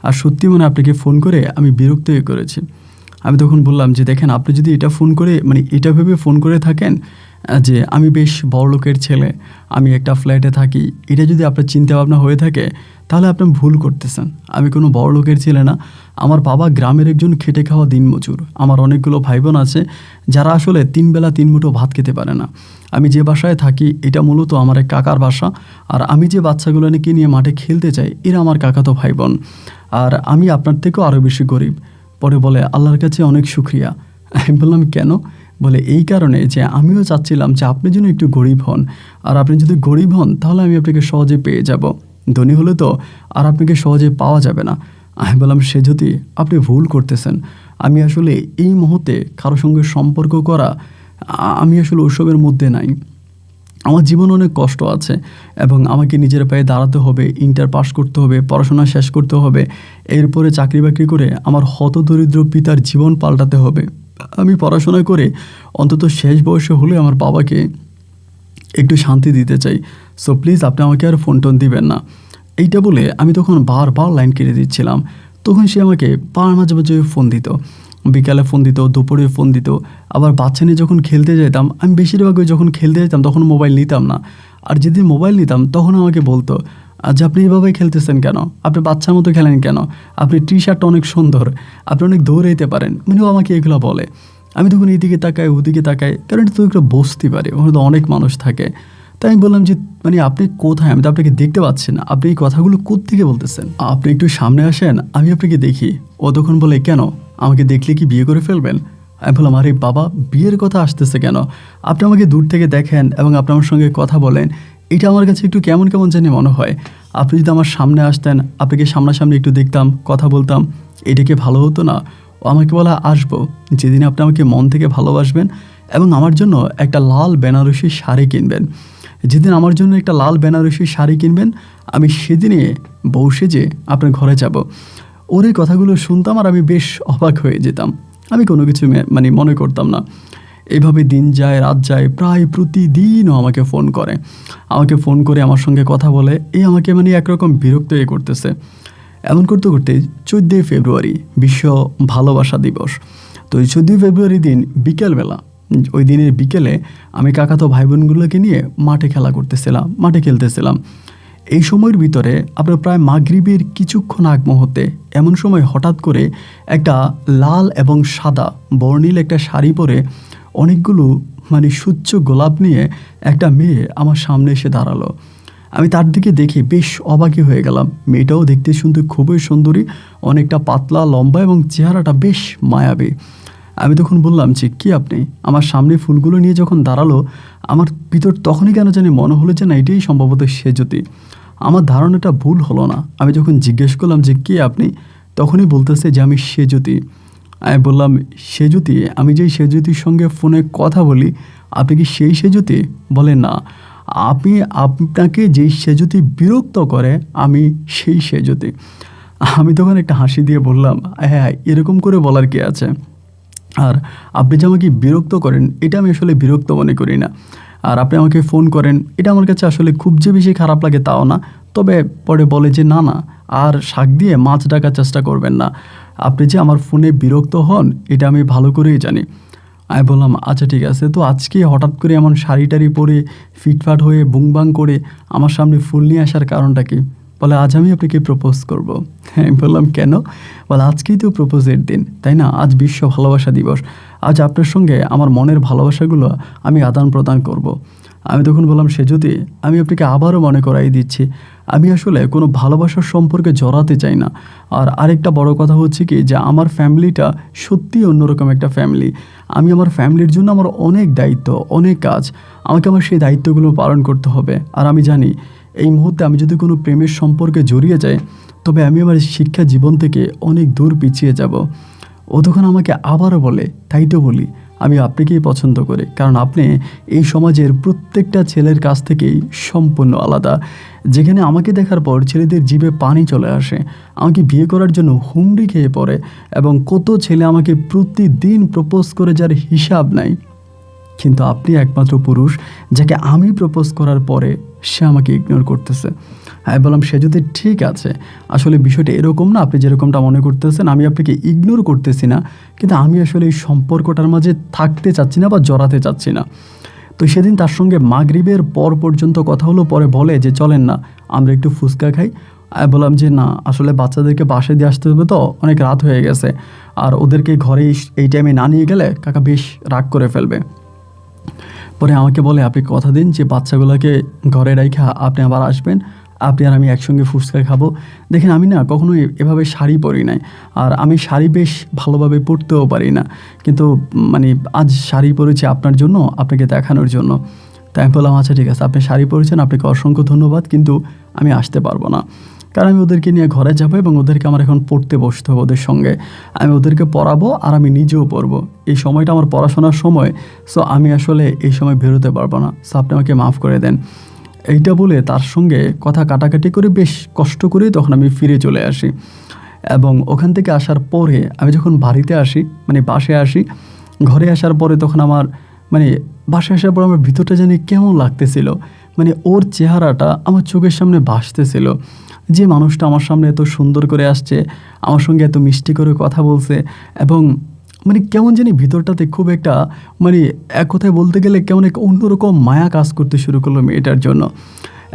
আর সত্যি মনে আপনাকে ফোন করে আমি বিরক্ত হয়ে করেছি। আমি তখন বললাম যে দেখেন, আপনি যদি এটা ফোন করে মানে এটা ভেবে ফোন করে থাকেন যে আমি বেশ বড়লোকের ছেলে, আমি একটা ফ্ল্যাটে থাকি, এটা যদি আপনার চিন্তাভাবনা হয়ে থাকে তাহলে আপনি ভুল করতেছেন। আমি কোনো বড়লোকের ছেলে না, আমার বাবা গ্রামের একজন খেটে খাওয়া দিনমজুর। আমার অনেকগুলো ভাই বোন আছে যারা আসলে 3 বেলা 3 মুঠো ভাত খেতে পারে না। আমি যে বাসায় থাকি এটা মূলত আমার এক কাকার বাসা, আর আমি যে বাচ্চাগুলো নিয়ে মাঠে খেলতে চাই এরা আমার কাকাতো ভাই বোন, আর আমি আপনার থেকেও আরও বেশি গরিব। পরে বলে আল্লাহর কাছে অনেক শুক্রিয়া। আমি বললাম কেন। বলে এই কারণে যে আমিও চাচ্ছিলাম যে আপনি যেন একটু গরিব হন, আর আপনি যদি গরিব হন তাহলে আমি আপনাকে সহজে পেয়ে যাব, ধনী হলে তো আর আপনাকে সহজে পাওয়া যাবে না। আমি বললাম সে যদি আপনি ভুল করতেছেন, আমি আসলে এই মুহূর্তে কারোর সঙ্গে সম্পর্ক করা আমি আসলে ওসবের মধ্যে নাই। আমার জীবনে অনেক কষ্ট আছে এবং আমাকে নিজের পায়ে দাঁড়াতে হবে, ইন্টার পাস করতে হবে, পড়াশোনা শেষ করতে হবে, এরপরে চাকরি বাকরি করে আমার হতদরিদ্র পিতার জীবন পাল্টাতে হবে। আমি পড়াশোনা করে অন্তত শেষ বয়সে হলে আমার বাবাকে একটু শান্তি দিতে চাই। সো প্লিজ আপনি আমাকে আর ফোন টোন দিবেন না। এইটা বলে আমি তখন বারবার লাইন কেটে দিচ্ছিলাম। তখন সে আমাকে মাঝে মাঝে ফোন দিত, বিকালে ফোন দিত, দুপুরে ফোন দিত। আবার বাচ্চা নিয়ে যখন খেলতে যেতাম, আমি বেশিরভাগ যখন খেলতে যেতাম তখন মোবাইল নিতাম না, আর যেদিন মোবাইল নিতাম তখন আমাকে বলতো আচ্ছা আপনি এভাবে খেলতেছেন কেন, আপনি বাচ্চার মতো খেলেন কেন, আপনি টি শার্টটা অনেক সুন্দর, আপনি অনেক দৌড়াইতে পারেন, মানে ও আমাকে এগুলো বলে। আমি তখন এইদিকে তাকাই ওদিকে তাকাই, কারণ এটা তো একটা বস্তি পারে, ওখানে তো অনেক মানুষ থাকে। তাই আমি বললাম যে মানে আপনি কোথায়, আমি তো আপনাকে দেখতে পাচ্ছি না, আপনি এই কথাগুলো কোত্থেকে বলতেছেন, আপনি একটু সামনে আসেন, আমি আপনাকে দেখি। ও তখন বলে, কেন, আমাকে দেখলে কি বিয়ে করে ফেলবেন? আমি বললাম, আরে বাবা, বিয়ের কথা আসতেছে কেন? আপনি আমাকে দূর থেকে দেখেন এবং আপনি আমার সঙ্গে কথা বলেন, এটা আমার কাছে একটু কেমন কেমন জানি মনে হয়। আপনি যদি আমার সামনে আসতেন, আপনাকে সামনাসামনি একটু দেখতাম, কথা বলতাম, এটা কি ভালো হতো না? ও আমাকে বলা, আসবো যেদিন আপনি আমাকে মন থেকে ভালোবাসবেন এবং আমার জন্য একটা লাল বেনারসি শাড়ি কিনবেন। যেদিন আমার জন্য একটা লাল বেনারসি শাড়ি কিনবেন, আমি সেদিনে বউ সেজে আপনার ঘরে যাব। ওর এই কথাগুলো শুনতাম আর আমি বেশ অবাক হয়ে যেতাম। আমি কোনো কিছু মানে মনে করতাম না। এইভাবে দিন যায়, রাত যায়, প্রায় প্রতিদিনও আমাকে ফোন করে। আমার সঙ্গে কথা বলে, আমাকে মানে একরকম বিরক্ত করতেছে। এমন করতে করতে 14 ফেব্রুয়ারি বিশ্ব ভালোবাসা দিবস। তো এই 14 ফেব্রুয়ারি দিন বিকেলবেলা, ওই দিনের বিকেলে আমি কাকাতো ভাই বোনগুলোকে নিয়ে মাঠে খেলতেছিলাম। এই সময়ের ভিতরে আপনার প্রায় মাগরিবের কিছুক্ষণ আগ মুহূর্তে এমন সময় হঠাৎ করে একটা লাল এবং সাদা বর্ণিল একটা শাড়ি পরে অনেকগুলো মানে সুচ্চ গোলাপ নিয়ে একটা মেয়ে আমার সামনে এসে দাঁড়ালো। আমি তার দিকে দেখে বেশ অবাকই হয়ে গেলাম। মেয়েটাও দেখতে শুনতে খুবই সুন্দরী, অনেকটা পাতলা লম্বা এবং চেহারাটা বেশ মায়াবী। আমি তখন বললাম যে, কি আপনি? আমার সামনে ফুলগুলো নিয়ে যখন দাঁড়ালো, আমার ভিতর তখনই কেন জানি মনে হলো যে না, এটাই সম্ভবত সেজুতি। আমার ধারণাটা ভুল হলো না। আমি যখন জিজ্ঞেস করলাম যে কে আপনি, তখনই বলতেছে যে আমি সেজুতি। আমি বললাম, সেজুতি? আমি যেই সেজুতির সঙ্গে ফোনে কথা বলি, আপনি কি সেই সেজুতি? বলে না, আপনাকে যেই সেজুতি বিরক্ত করে আমি সেই সেজুতি। আমি তখন একটা হাসি দিয়ে বললাম, হ্যাঁ, এরকম করে বলার কি আছে? আর আপনি যে আমাকে বিরক্ত করেন, এটা আমি আসলে বিরক্ত মনে করি না। আর আপনি আমাকে ফোন করেন, এটা আমার কাছে আসলে খুব যে বেশি খারাপ লাগে তাও না। তবে পরে বলে যে না, আর শাক দিয়ে মাছ ডাকার চেষ্টা করবেন না। আপনি যে আমার ফোনে বিরক্ত হন, এটা আমি ভালো করেই জানি। আমি বললাম, আচ্ছা ঠিক আছে, তো আজকে হঠাৎ করে এমন শাড়ি টাড়ি পরে ফিটফাট হয়ে বুংবাং করে আমার সামনে ফুল নিয়ে আসার কারণটা কি? বলে, আজ আমি আপনাকে প্রপোজ করব। আমি বললাম, কেন? বলে, আজকেই তো প্রপোজের দিন, তাই না? আজ বিশ্ব ভালোবাসা দিবস। আজ আপনার সঙ্গে আমার মনের ভালোবাসাগুলো আমি আদান প্রদান করব। আমি তখন বললাম, সে যদি আমি আপনাকে আবারও মনে করাই দিচ্ছি, আমি আসলে কোনো ভালোবাসার সম্পর্কে জড়াতে চাই না। আর আরেকটা বড় কথা হচ্ছে কি, যে আমার ফ্যামিলিটা সত্যিই অন্যরকম একটা ফ্যামিলি। আমি আমার ফ্যামিলির জন্য আমার অনেক দায়িত্ব, অনেক কাজ, আমাকে আমার সেই দায়িত্বগুলো পালন করতে হবে। আর আমি জানি এই মুহূর্তে আমি যদি কোনো প্রেমের সম্পর্কে জড়িয়ে যাই, তবে আমি আমার শিক্ষা জীবন থেকে অনেক দূর পিছিয়ে যাব। ও তখন আমাকে আবারও বলে, তাই তো বলি, আমি আপনাকেই পছন্দ করি, কারণ আপনি এই সমাজের প্রত্যেকটা ছেলের কাছ থেকেই সম্পূর্ণ আলাদা। যেখানে আমাকে দেখার পর ছেলেদের জিভে পানি চলে আসে, আমাকে বিয়ে করার জন্য হুমড়ি খেয়ে পড়ে, এবং কত ছেলে আমাকে প্রতিদিন প্রপোজ করে, যার হিসাব নাই। কিন্তু আপনি একমাত্র পুরুষ যাকে আমি প্রপোজ করার পরে সে আমাকে ইগনোর করতেছে। আমি বললাম, সে যদি ঠিক আছে, আসলে বিষয়টা এরকম না, আপনি যেরকমটা মনে করতেছেন, আমি আপনাকে ইগনোর করতেছি না, কিন্তু আমি আসলে এই সম্পর্কটার মাঝে থাকতে চাচ্ছি না বা জড়াতে চাচ্ছি না। তো সেদিন তার সঙ্গে মাগরিবের পর পর্যন্ত কথা হলো। পরে বলে যে, চলেন না আমরা একটু ফুচকা খাই। আমি বললাম যে না, আসলে বাচ্চাদেরকে বাসায় দিয়ে আসতে হবে, তো অনেক রাত হয়ে গেছে, আর ওদেরকে ঘরে এই টাইমে না নিয়ে গেলে কাকা বেশ রাগ করে ফেলবে। পরে আমাকে বলে, আপনি কথা দিন যে বাচ্চাগুলোকে ঘরে রাইখা আপনি আবার আসবেন, আপনি আর আমি একসঙ্গে ফুচকা খাবো। দেখেন, আমি না কখনো এভাবে শাড়ি পরি নাই, আর আমি শাড়ি বেশ ভালোভাবে পরতেও পারি না, কিন্তু মানে আজ শাড়ি পরেছি আপনার জন্য, আপনাকে দেখানোর জন্য। তাই আমি বললাম, আচ্ছা ঠিক আছে, আপনি শাড়ি পরেছেন, আপনাকে অসংখ্য ধন্যবাদ, কিন্তু আমি আসতে পারবো না, কারণ আমি ওদেরকে নিয়ে ঘরে যাবো এবং ওদেরকে আমার এখন পড়তে বসতে হবে ওদের সঙ্গে। আমি ওদেরকে পড়াবো আর আমি নিজেও পড়বো। এই সময়টা আমার পড়াশোনার সময়, সো আমি আসলে এই সময় বেরোতে পারবো না, সো আপনি আমাকে মাফ করে দেন। এইটা বলে তার সঙ্গে কথা কাটাকাটি করে বেশ কষ্ট করেই তখন আমি ফিরে চলে আসি। এবং ওখান থেকে আসার পরে আমি যখন বাড়িতে আসি, মানে বাসায় আসি, ঘরে আসার পরে তখন আমার মানে বাসায় আসার পর আমার ভিতরটা জানি কেমন লাগতেছিল। মানে ওর চেহারাটা আমার চোখের সামনে ভাসতেছিল, যে মানুষটা আমার সামনে এত সুন্দর করে আসছে, আমার সঙ্গে এত মিষ্টি করে কথা বলছে, এবং মানে কেমন জানি ভিতরটাতে খুব একটা মানে এক কথায় বলতে গেলে কেমন এক অন্যরকম মায়া কাজ করতে শুরু করলো মেয়েটার জন্য।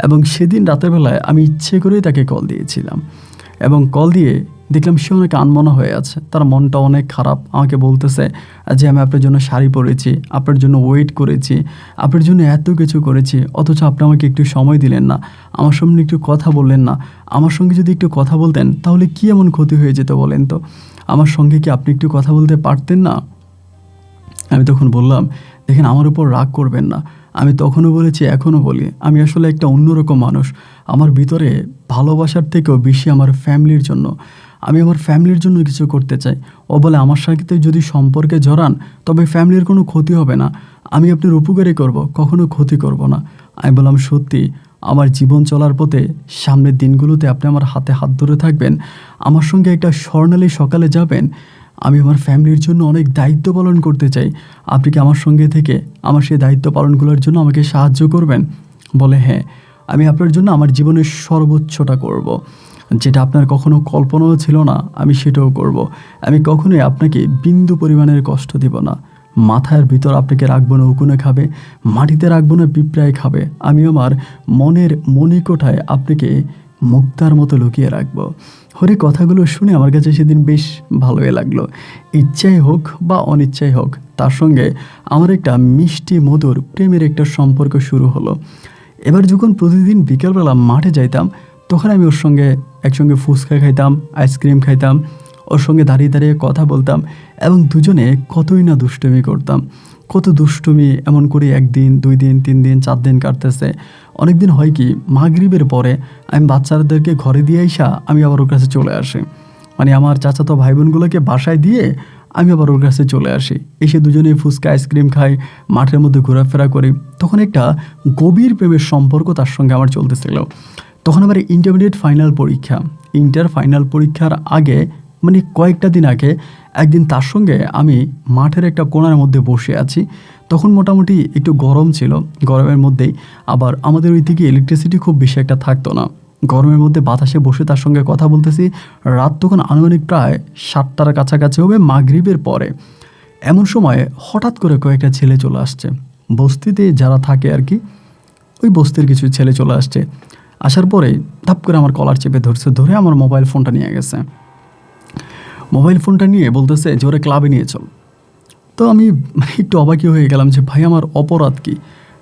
এবং সেদিন রাতের বেলায় আমি ইচ্ছে করেই তাকে কল দিয়েছিলাম, এবং কল দিয়ে দেখলাম সে অনেক আনমনা হয়ে আছে, তার মনটা অনেক খারাপ। আমাকে বলতেছে যে আমি আপনার জন্য শাড়ি পরেছি, আপনার জন্য ওয়েট করেছি, আপনার জন্য এত কিছু করেছি, অথচ আপনি আমাকে একটু সময় দিলেন না, আমার সামনে একটু কথা বললেন না। আমার সঙ্গে যদি একটু কথা বলতেন তাহলে কি এমন ক্ষতি হয়ে যেত বলেন তো? আমার সঙ্গে কি আপনি একটু কথা বলতে পারতেন না? আমি তখন বললাম, দেখেন আমার উপর রাগ করবেন না। আমি তখনও বলেছি, এখনও বলি, আমি আসলে একটা অন্যরকম মানুষ। আমার ভিতরে ভালোবাসার থেকেও বেশি আমার ফ্যামিলির জন্য। আমি আমার ফ্যামিলির জন্য কিছু করতে চাই। ও বলে, আমার সাথে যদি সম্পর্কে জড়ান তবে ফ্যামিলির কোনো ক্ষতি হবে না, আমি আপনার উপকারই করব, কখনো ক্ষতি করব না। আমি বললাম, সত্যি আমার জীবন চলার পথে সামনের দিনগুলোতে আপনি আমার হাতে হাত ধরে থাকবেন, আমার সঙ্গে একটা স্বর্ণালী সকালে যাবেন। আমি আমার ফ্যামিলির জন্য অনেক দায়িত্ব পালন করতে চাই। আপনি কি আমার সঙ্গে থেকে আমার সেই দায়িত্ব পালনগুলোর জন্য আমাকে সাহায্য করবেন? বলে, হ্যাঁ, আমি আপনার জন্য আমার জীবনের সর্বোচ্চটা করব। যেটা আপনার কখনো কল্পনাও ছিল না, আমি সেটাও করব। আমি কখনোই আপনাকে বিন্দু পরিমাণের কষ্ট দেব না। মাথার ভিতর আপনাকে রাখবো না উকুনে খাবে, মাটিতে রাখবো না পিঁপড়ায় খাবে। আমি আমার মনের মণিকোঠায় আপনাকে মুক্তার মতো লুকিয়ে রাখবো। হরে কথাগুলো শুনে আমার কাছে সেদিন বেশ ভালোই লাগলো। ইচ্ছাই হোক বা অনিচ্ছাই হোক, তার সঙ্গে আমার একটা মিষ্টি মধুর প্রেমের একটা সম্পর্ক শুরু হলো। এবার যখন প্রতিদিন বিকেলবেলা মাঠে যাইতাম, তখন আমি ওর সঙ্গে একসঙ্গে ফুচকা খাইতাম, আইসক্রিম খাইতাম, ওর সঙ্গে দাঁড়িয়ে দাঁড়িয়ে কথা বলতাম এবং দুজনে কতই না দুষ্টুমি করতাম। কত দুষ্টুমি এমন করে 1 দিন 2 দিন 3 দিন 4 দিন কাটতেছে। অনেক দিন হয় কি, মাগরিবের পরে আমি বাচ্চাদেরকে ঘরে দিয়ে আইসা আমি আবার ওর কাছে চলে আসি। মানে আমার চাচাতো ভাই বোনগুলোকে বাসায় দিয়ে আমি আবার ওর কাছে চলে আসি। এসে দুজনেই ফুচকা আইসক্রিম খাই, মাঠের মধ্যে ঘোরাফেরা করি। তখন একটা গভীর প্রেমের সম্পর্ক তার সঙ্গে আমার চলতেছিল। তখন আবার ইন্টারমিডিয়েট ফাইনাল পরীক্ষা, ইন্টার ফাইনাল পরীক্ষার আগে, মানে কয়েকটা দিন আগে একদিন তার সঙ্গে আমি মাঠের একটা কোণার মধ্যে বসে আছি। তখন মোটামুটি একটু গরম ছিল, গরমের মধ্যেই আবার আমাদের ওই দিকে ইলেকট্রিসিটি খুব বেশি একটা থাকতো না। গরমের মধ্যে বাতাসে বসে তার সঙ্গে কথা বলতেছি। রাত তখন আনুমানিক প্রায় 7টার কাছাকাছি হবে, মাগরিবের পরে। এমন সময় হঠাৎ করে কয়েকটা ছেলে চলে আসছে, বস্তিতে যারা থাকে আর কি, ওই বস্তির কিছু ছেলে চলে আসছে। আসার পরে ধাপ করে আমার কলার চেপে ধরছে, ধরে আমার মোবাইল ফোনটা নিয়ে গেছে। মোবাইল ফোনটা নিয়ে বলতেছে যে ওরা ক্লাবে নিয়ে চল। তো আমি একটু অবাকই হয়ে গেলাম যে ভাই আমার অপরাধ কী?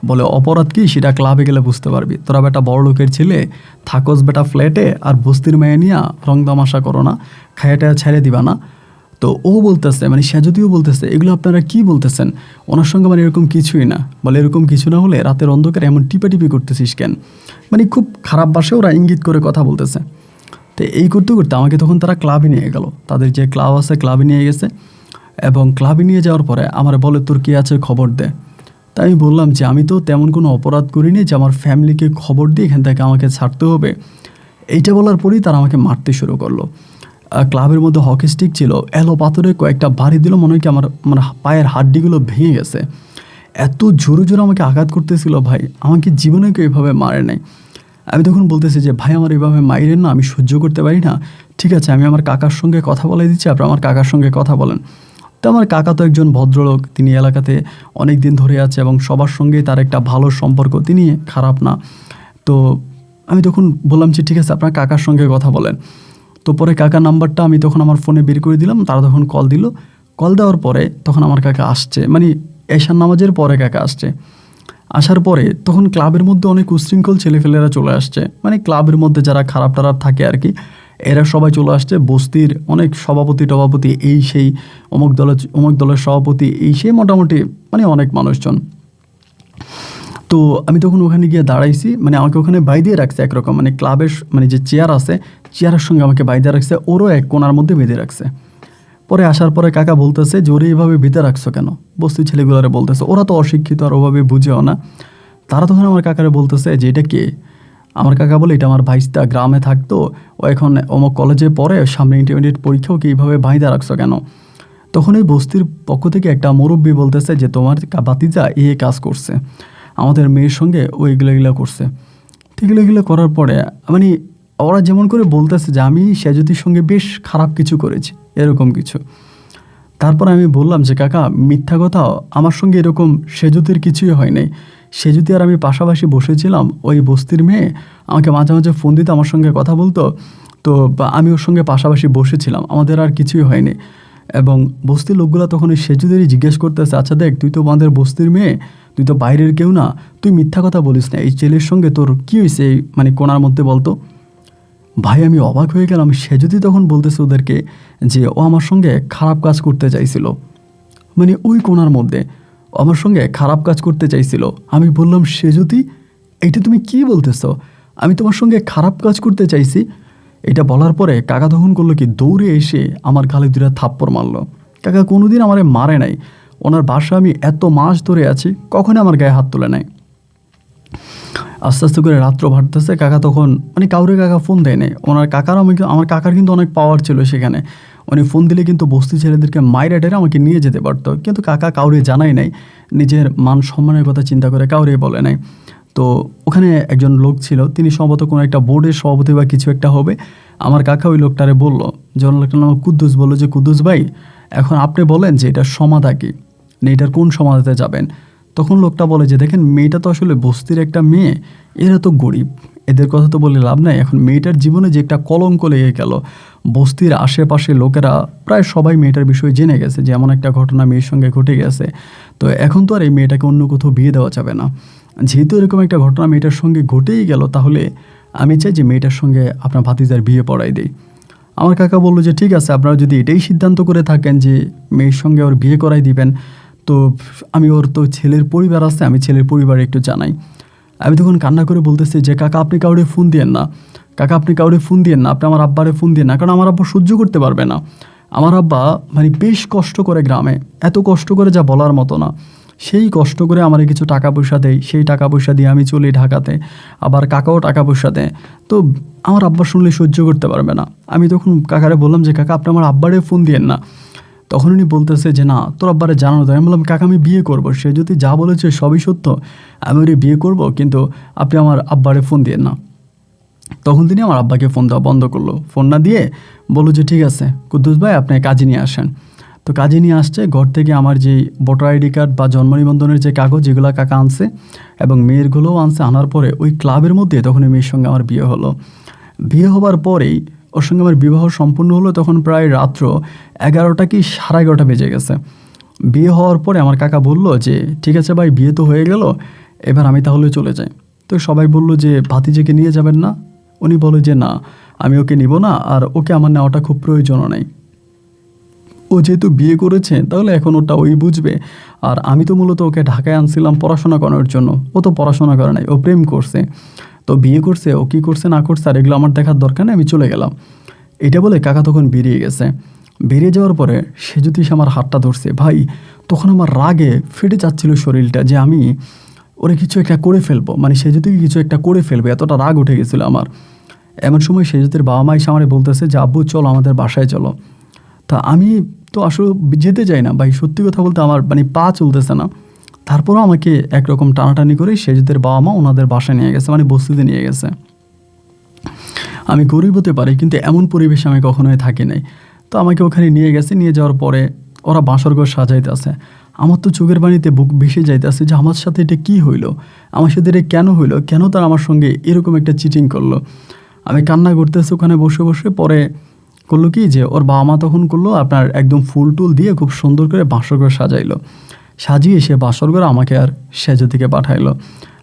বলে, অপরাধ কী সেটা ক্লাবে গেলে বুঝতে পারবি। তোরা বেটা বড় লোকের ছেলে, থাকোস বেটা ফ্ল্যাটে, আর বস্তির মেয়ে নিয়ে রং তামাশা করো না, খায়াটা ছেড়ে দিবা না। তো ও বলতেছে, মানে সে যদিও বলতেছে, এগুলো আপনারা কি বলতেছেন? ওনার সঙ্গে মানে এরকম কিছুই না। বলে, এরকম কিছু না হলে রাতের অন্ধকারে এমন টিপাটিপি করতেছিস কেন? মানে খুব খারাপ ভাষায় ওরা ইঙ্গিত করে কথা বলতেছে। তো এই করতে করতে আমাকে তখন তারা ক্লাবে নিয়ে গেল, তাদের যে ক্লাব আছে ক্লাবে নিয়ে গেছে। এবং ক্লাবে নিয়ে যাওয়ার পরে আমার বলে, তোর কী আছে খবর দে। তাই আমি বললাম যে আমি তো তেমন কোনো অপরাধ করিনি যে আমার ফ্যামিলিকে খবর দিয়ে এখান থেকে আমাকে ছাড়তে হবে। এইটা বলার পরেই তারা আমাকে মারতে শুরু করলো। ক্লাবের মধ্যে হকি স্টিক ছিল, এলো পাথরে কয়েকটা বাড়ি দিল, মনে হয় কি আমার পায়ের হাড্ডিগুলো ভেঙে গেছে। এত জোরে জোরে আমাকে আঘাত করতেছিল ভাই, আমাকে জীবনে কেউ এভাবে মারে নাই। আমি তখন বলতেছি যে ভাই আমার এভাবে মাইরেন না, আমি সহ্য করতে পারি না। ঠিক আছে, আমি আমার কাকার সঙ্গে কথা বলে দিচ্ছি, আপনার আমার কাকার সঙ্গে কথা বলেন। তো আমার কাকা তো একজন ভদ্রলোক, তিনি এলাকাতে অনেক দিন ধরে আছে এবং সবার সঙ্গেই তার একটা ভালো সম্পর্ক, তিনি খারাপ না। তো আমি তখন বললাম যে ঠিক আছে, আপনার কাকার সঙ্গে কথা বলেন। তো পরে কাকার নাম্বারটা আমি তখন আমার ফোনে বের করে দিলাম, তারা তখন কল দিল। কল দেওয়ার পরে তখন আমার কাকা আসছে, মানে এশার নামাজের পরে কাকা আসছে। আসার পরে তখন ক্লাবের মধ্যে অনেক উশৃঙ্খল ছেলেফেলেরা চলে আসছে, মানে ক্লাবের মধ্যে যারা খারাপ টারাপ থাকে আর কি, এরা সবাই চলে আসছে। বস্তির অনেক সভাপতি টভাপতি, এই সেই অমুক দলের সভাপতি, এই সেই মোটামুটি মানে অনেক মানুষজন। তো আমি তখন ওখানে গিয়ে দাঁড়াইছি, মানে আমাকে ওখানে বাইদিয়ে রাখছে একরকম, মানে ক্লাবের মানে যে চেয়ার আছে, চেয়ারের সঙ্গে আমাকে বাইদিয়ে রাখছে, ওরও এক কোণার মধ্যে বেঁধে রাখছে। পরে আসার পরে কাকা বলতেছে যে ওরে এইভাবে বেঁধে রাখছো কেন? বস্তি ছেলেগুলোরে বলতেছে, ওরা তো অশিক্ষিত আর ওভাবে বুঝেও না। তারা তখন আমার কাকারে বলতেছে যে এটা কে? আমার কাকা বলে, এটা আমার ভাইস্তা, গ্রামে থাকতো, ও এখন অমুক কলেজে পড়ে, সামনে ইন্টারমিডিয়েট পরীক্ষাও কি এইভাবে বাইদা রাখছো কেন? তখন এই বস্তির পক্ষ থেকে একটা মুরব্বী বলতেছে যে তোমার বাতিজা কাজ করছে, আমাদের মেয়ের সঙ্গে ও এগুলো করছে। তো এগুলো করার পরে মানে ওরা যেমন করে বলতেছে যে আমি সেজুতির সঙ্গে বেশ খারাপ কিছু করেছি, এরকম কিছু। তারপর আমি বললাম যে কাকা মিথ্যা কথা, আমার সঙ্গে এরকম সেজুতির কিছুই হয় নাই। সেজুতি আর আমি পাশাপাশি বসেছিলাম, ওই বস্তির মেয়ে আমাকে মাঝে মাঝে ফোন দিত, আমার সঙ্গে কথা বলতো। তো আমি ওর সঙ্গে পাশাপাশি বসেছিলাম, আমাদের আর কিছুই হয়নি। এবং বস্তির লোকগুলো তখন ওই সেজুদেরই জিজ্ঞেস করতেছে, আচ্ছা দেখ, তুই তো আমাদের বস্তির মেয়ে, তুই তো বাইরের কেউ না, তুই মিথ্যা কথা বলিস না, এই ছেলের সঙ্গে তোর কী হয়েছে এই মানে কোনার মধ্যে বলতো। ভাই আমি অবাক হয়ে গেলাম। সেজুদি তখন বলতেছে ওদেরকে যে ও আমার সঙ্গে খারাপ কাজ করতে চাইছিল, মানে ওই কোণার মধ্যে আমার সঙ্গে খারাপ কাজ করতে চাইছিল। আমি বললাম, সেজুদি এইটা তুমি কি বলতেছ? আমি তোমার সঙ্গে খারাপ কাজ করতে চাইছি? এটা বলার পরে কাকা তখন করলো কি, দৌড়ে এসে আমার গালে দুটা থাপ্পড় মারলো। কাকা কোনোদিন আমারে মারে নাই, ওনার বাসা আমি এত মাস ধরে আছি, কখনো আমার গায়ে হাত তুলে নাই। আস্তে আস্তে করে রাত্র ভাটতেছে, কাকা তখন মানে কাউরে কাকা ফোন দেয় নাই। ওনার কাকার আমার কাকার কিন্তু অনেক পাওয়ার ছিল সেখানে, উনি ফোন দিলে কিন্তু বস্তি ছেলেদেরকে মাইরা টেরে আমাকে নিয়ে যেতে পারতো, কিন্তু কাকা কাউরে জানাই নাই, নিজের মান সম্মানের কথা চিন্তা করে কাউরে বলে নাই। তো ওখানে একজন লোক ছিল, তিনি সম্ভবত কোনো একটা বোর্ডের সভাপতি বা কিছু একটা হবে। আমার কাকা ওই লোকটারে বললো, যখন লোকটার নাম কুদ্দুস, বললো যে কুদ্দুস ভাই, এখন আপনি বলেন যে এটার সমাধা কি, না এটার কোন সমাধাতে যাবেন। তখন লোকটা বলে যে দেখেন, মেয়েটা তো আসলে বস্তির একটা মেয়ে, এরা তো গরিব, এদের কথা তো বলে লাভ নাই। এখন মেয়েটার জীবনে যে একটা কলঙ্ক লেগে গেল, বস্তির আশেপাশে লোকেরা প্রায় সবাই মেয়েটার বিষয়ে জেনে গেছে যে এমন একটা ঘটনা মেয়ের সঙ্গে ঘটে গেছে। তো এখন তো আর এই মেয়েটাকে অন্য কোথাও বিয়ে দেওয়া যাবে না। যেহেতু এরকম একটা ঘটনা মেয়েটার সঙ্গে ঘটেই গেল, তাহলে আমি চাই যে মেয়েটার সঙ্গে আপনার ভাতিজার বিয়ে পড়াই দিই। আমার কাকা বললো যে ঠিক আছে, আপনারা যদি এটাই সিদ্ধান্ত করে থাকেন যে মেয়ের সঙ্গে ওর বিয়ে করাই দিবেন, তো আমি ওর তো ছেলের পরিবার আছে, আমি ছেলের পরিবারে একটু জানাই। আমি তখন কান্না করে বলতেছি যে কাকা আপনি কাউরে ফোন দিয়েন না, কাকা আপনি কাউরে ফোন দিয়েন না, আপনি আমার আব্বারে ফোন দিয়েন না, কারণ আমার আব্বা সহ্য করতে পারবে না। আমার আব্বা মানে বেশ কষ্ট করে গ্রামে, এত কষ্ট করে যা বলার মতো না। সেই কষ্ট করে আমার কিছু টাকা পয়সা দেয়, সেই টাকা পয়সা দিয়ে আমি চলি ঢাকাতে, আবার কাকাও টাকা পয়সা দেয়। তো আমার আব্বা শুনলে সহ্য করতে পারবে না। আমি তখন কাকারে বললাম যে কাকা আপনি আমার আব্বারে ফোন দিয়েন না। তখন উনি বলতেছে যে না, তোর আব্বারে জানানো যায়। আমি বললাম কাকা আমি বিয়ে করবো, সে যদি যা বলেছে সবই সত্য, আমি ওরে বিয়ে করব, কিন্তু আপনি আমার আব্বারে ফোন দিয়েন না। তখন তিনি আমার আব্বাকে ফোন দেওয়া বন্ধ করলো, ফোন না দিয়ে বললো যে ঠিক আছে কুদ্দুস ভাই, আপনি কাজে নিয়ে আসেন। তো কাজে নিয়ে আসছে, ঘর থেকে আমার যেই ভোটার আইডি কার্ড বা জন্ম নিবন্ধনের যে কাগজ, যেগুলো কাকা আনছে এবং মেয়েরগুলোও আনছে। আনার পরে ওই ক্লাবের মধ্যে তখন মেয়ের সঙ্গে আমার বিয়ে হলো। বিয়ে হবার পরেই ওর সঙ্গে আমার বিবাহ সম্পূর্ণ হলো, তখন প্রায় রাত্র 11টা কি 11:30 বেজে গেছে। বিয়ে হওয়ার পরে আমার কাকা বলল যে ঠিক আছে ভাই, বিয়ে তো হয়ে গেল, এবার আমি তাহলে চলে যাই। তো সবাই বলল যে ভাতিজিকে নিয়ে যাবেন না? উনি বলে যে না, আমি ওকে নিব না, আর ওকে আমার নেওয়াটা খুব প্রয়োজনও নাই। ও যেহেতু বিয়ে করেছে, তাহলে এখন ওটা ওই বুঝবে। আর আমি তো মূলত ওকে ঢাকায় আনছিলাম পড়াশোনা করার জন্য, ও তো পড়াশোনা করে নাই, ও প্রেম করছে। তো বিয়ে করছে, ও কী করছে না করছে আর এগুলো আমার দেখার দরকার নেই, আমি চলে গেলাম। এটা বলে কাকা তখন বেরিয়ে গেছে। বেরিয়ে যাওয়ার পরে সে যদি আমার হাতটা ধরছে, ভাই তখন আমার রাগে ফেটে যাচ্ছিল শরীরটা, যে আমি ওরে কিছু একটা করে ফেলবো, মানে সে যদি কিছু একটা করে ফেলবে, এতটা রাগ উঠে গেছিলো আমার। এমন সময় সেজুতের বাবা মা এসে আমারে বলতেছে যে আব্বু চলো আমাদের বাসায় চলো। তা আমি তো আসলে যেতে চাই না ভাই, সত্যি কথা বলতে আমার মানে পা চলতেছে না। তারপরও আমাকে একরকম টানাটানি করে সেজুতের বাবা মা ওনাদের বাসায় নিয়ে গেছে, মানে বস্তিতে নিয়ে গেছে। আমি গরিব হতে পারি, কিন্তু এমন পরিবেশে আমি কখনোই থাকি নাই। তো আমাকে ওখানে নিয়ে গেছে, নিয়ে যাওয়ার পরে ওরা বাসর ঘর সাজাইতেছে। আমার তো চোখের পানিতে বুক ভেসে যাইতেছে যে আমার সাথে এটা কী হইলো, আমার সাথে এটা কেন হইলো, কেন তারা আমার সঙ্গে এরকম একটা চিটিং করলো। আমি কান্না করতেছি ওখানে বসে বসে। পরে করলো কি যে ওর বাবা মা তখন করলো আপনার একদম ফুল টুল দিয়ে খুব সুন্দর করে বাসর ঘর সাজাইলো। সাজিয়ে সে বাসর ঘরে আমাকে আর সেজো থেকে পাঠাইলো।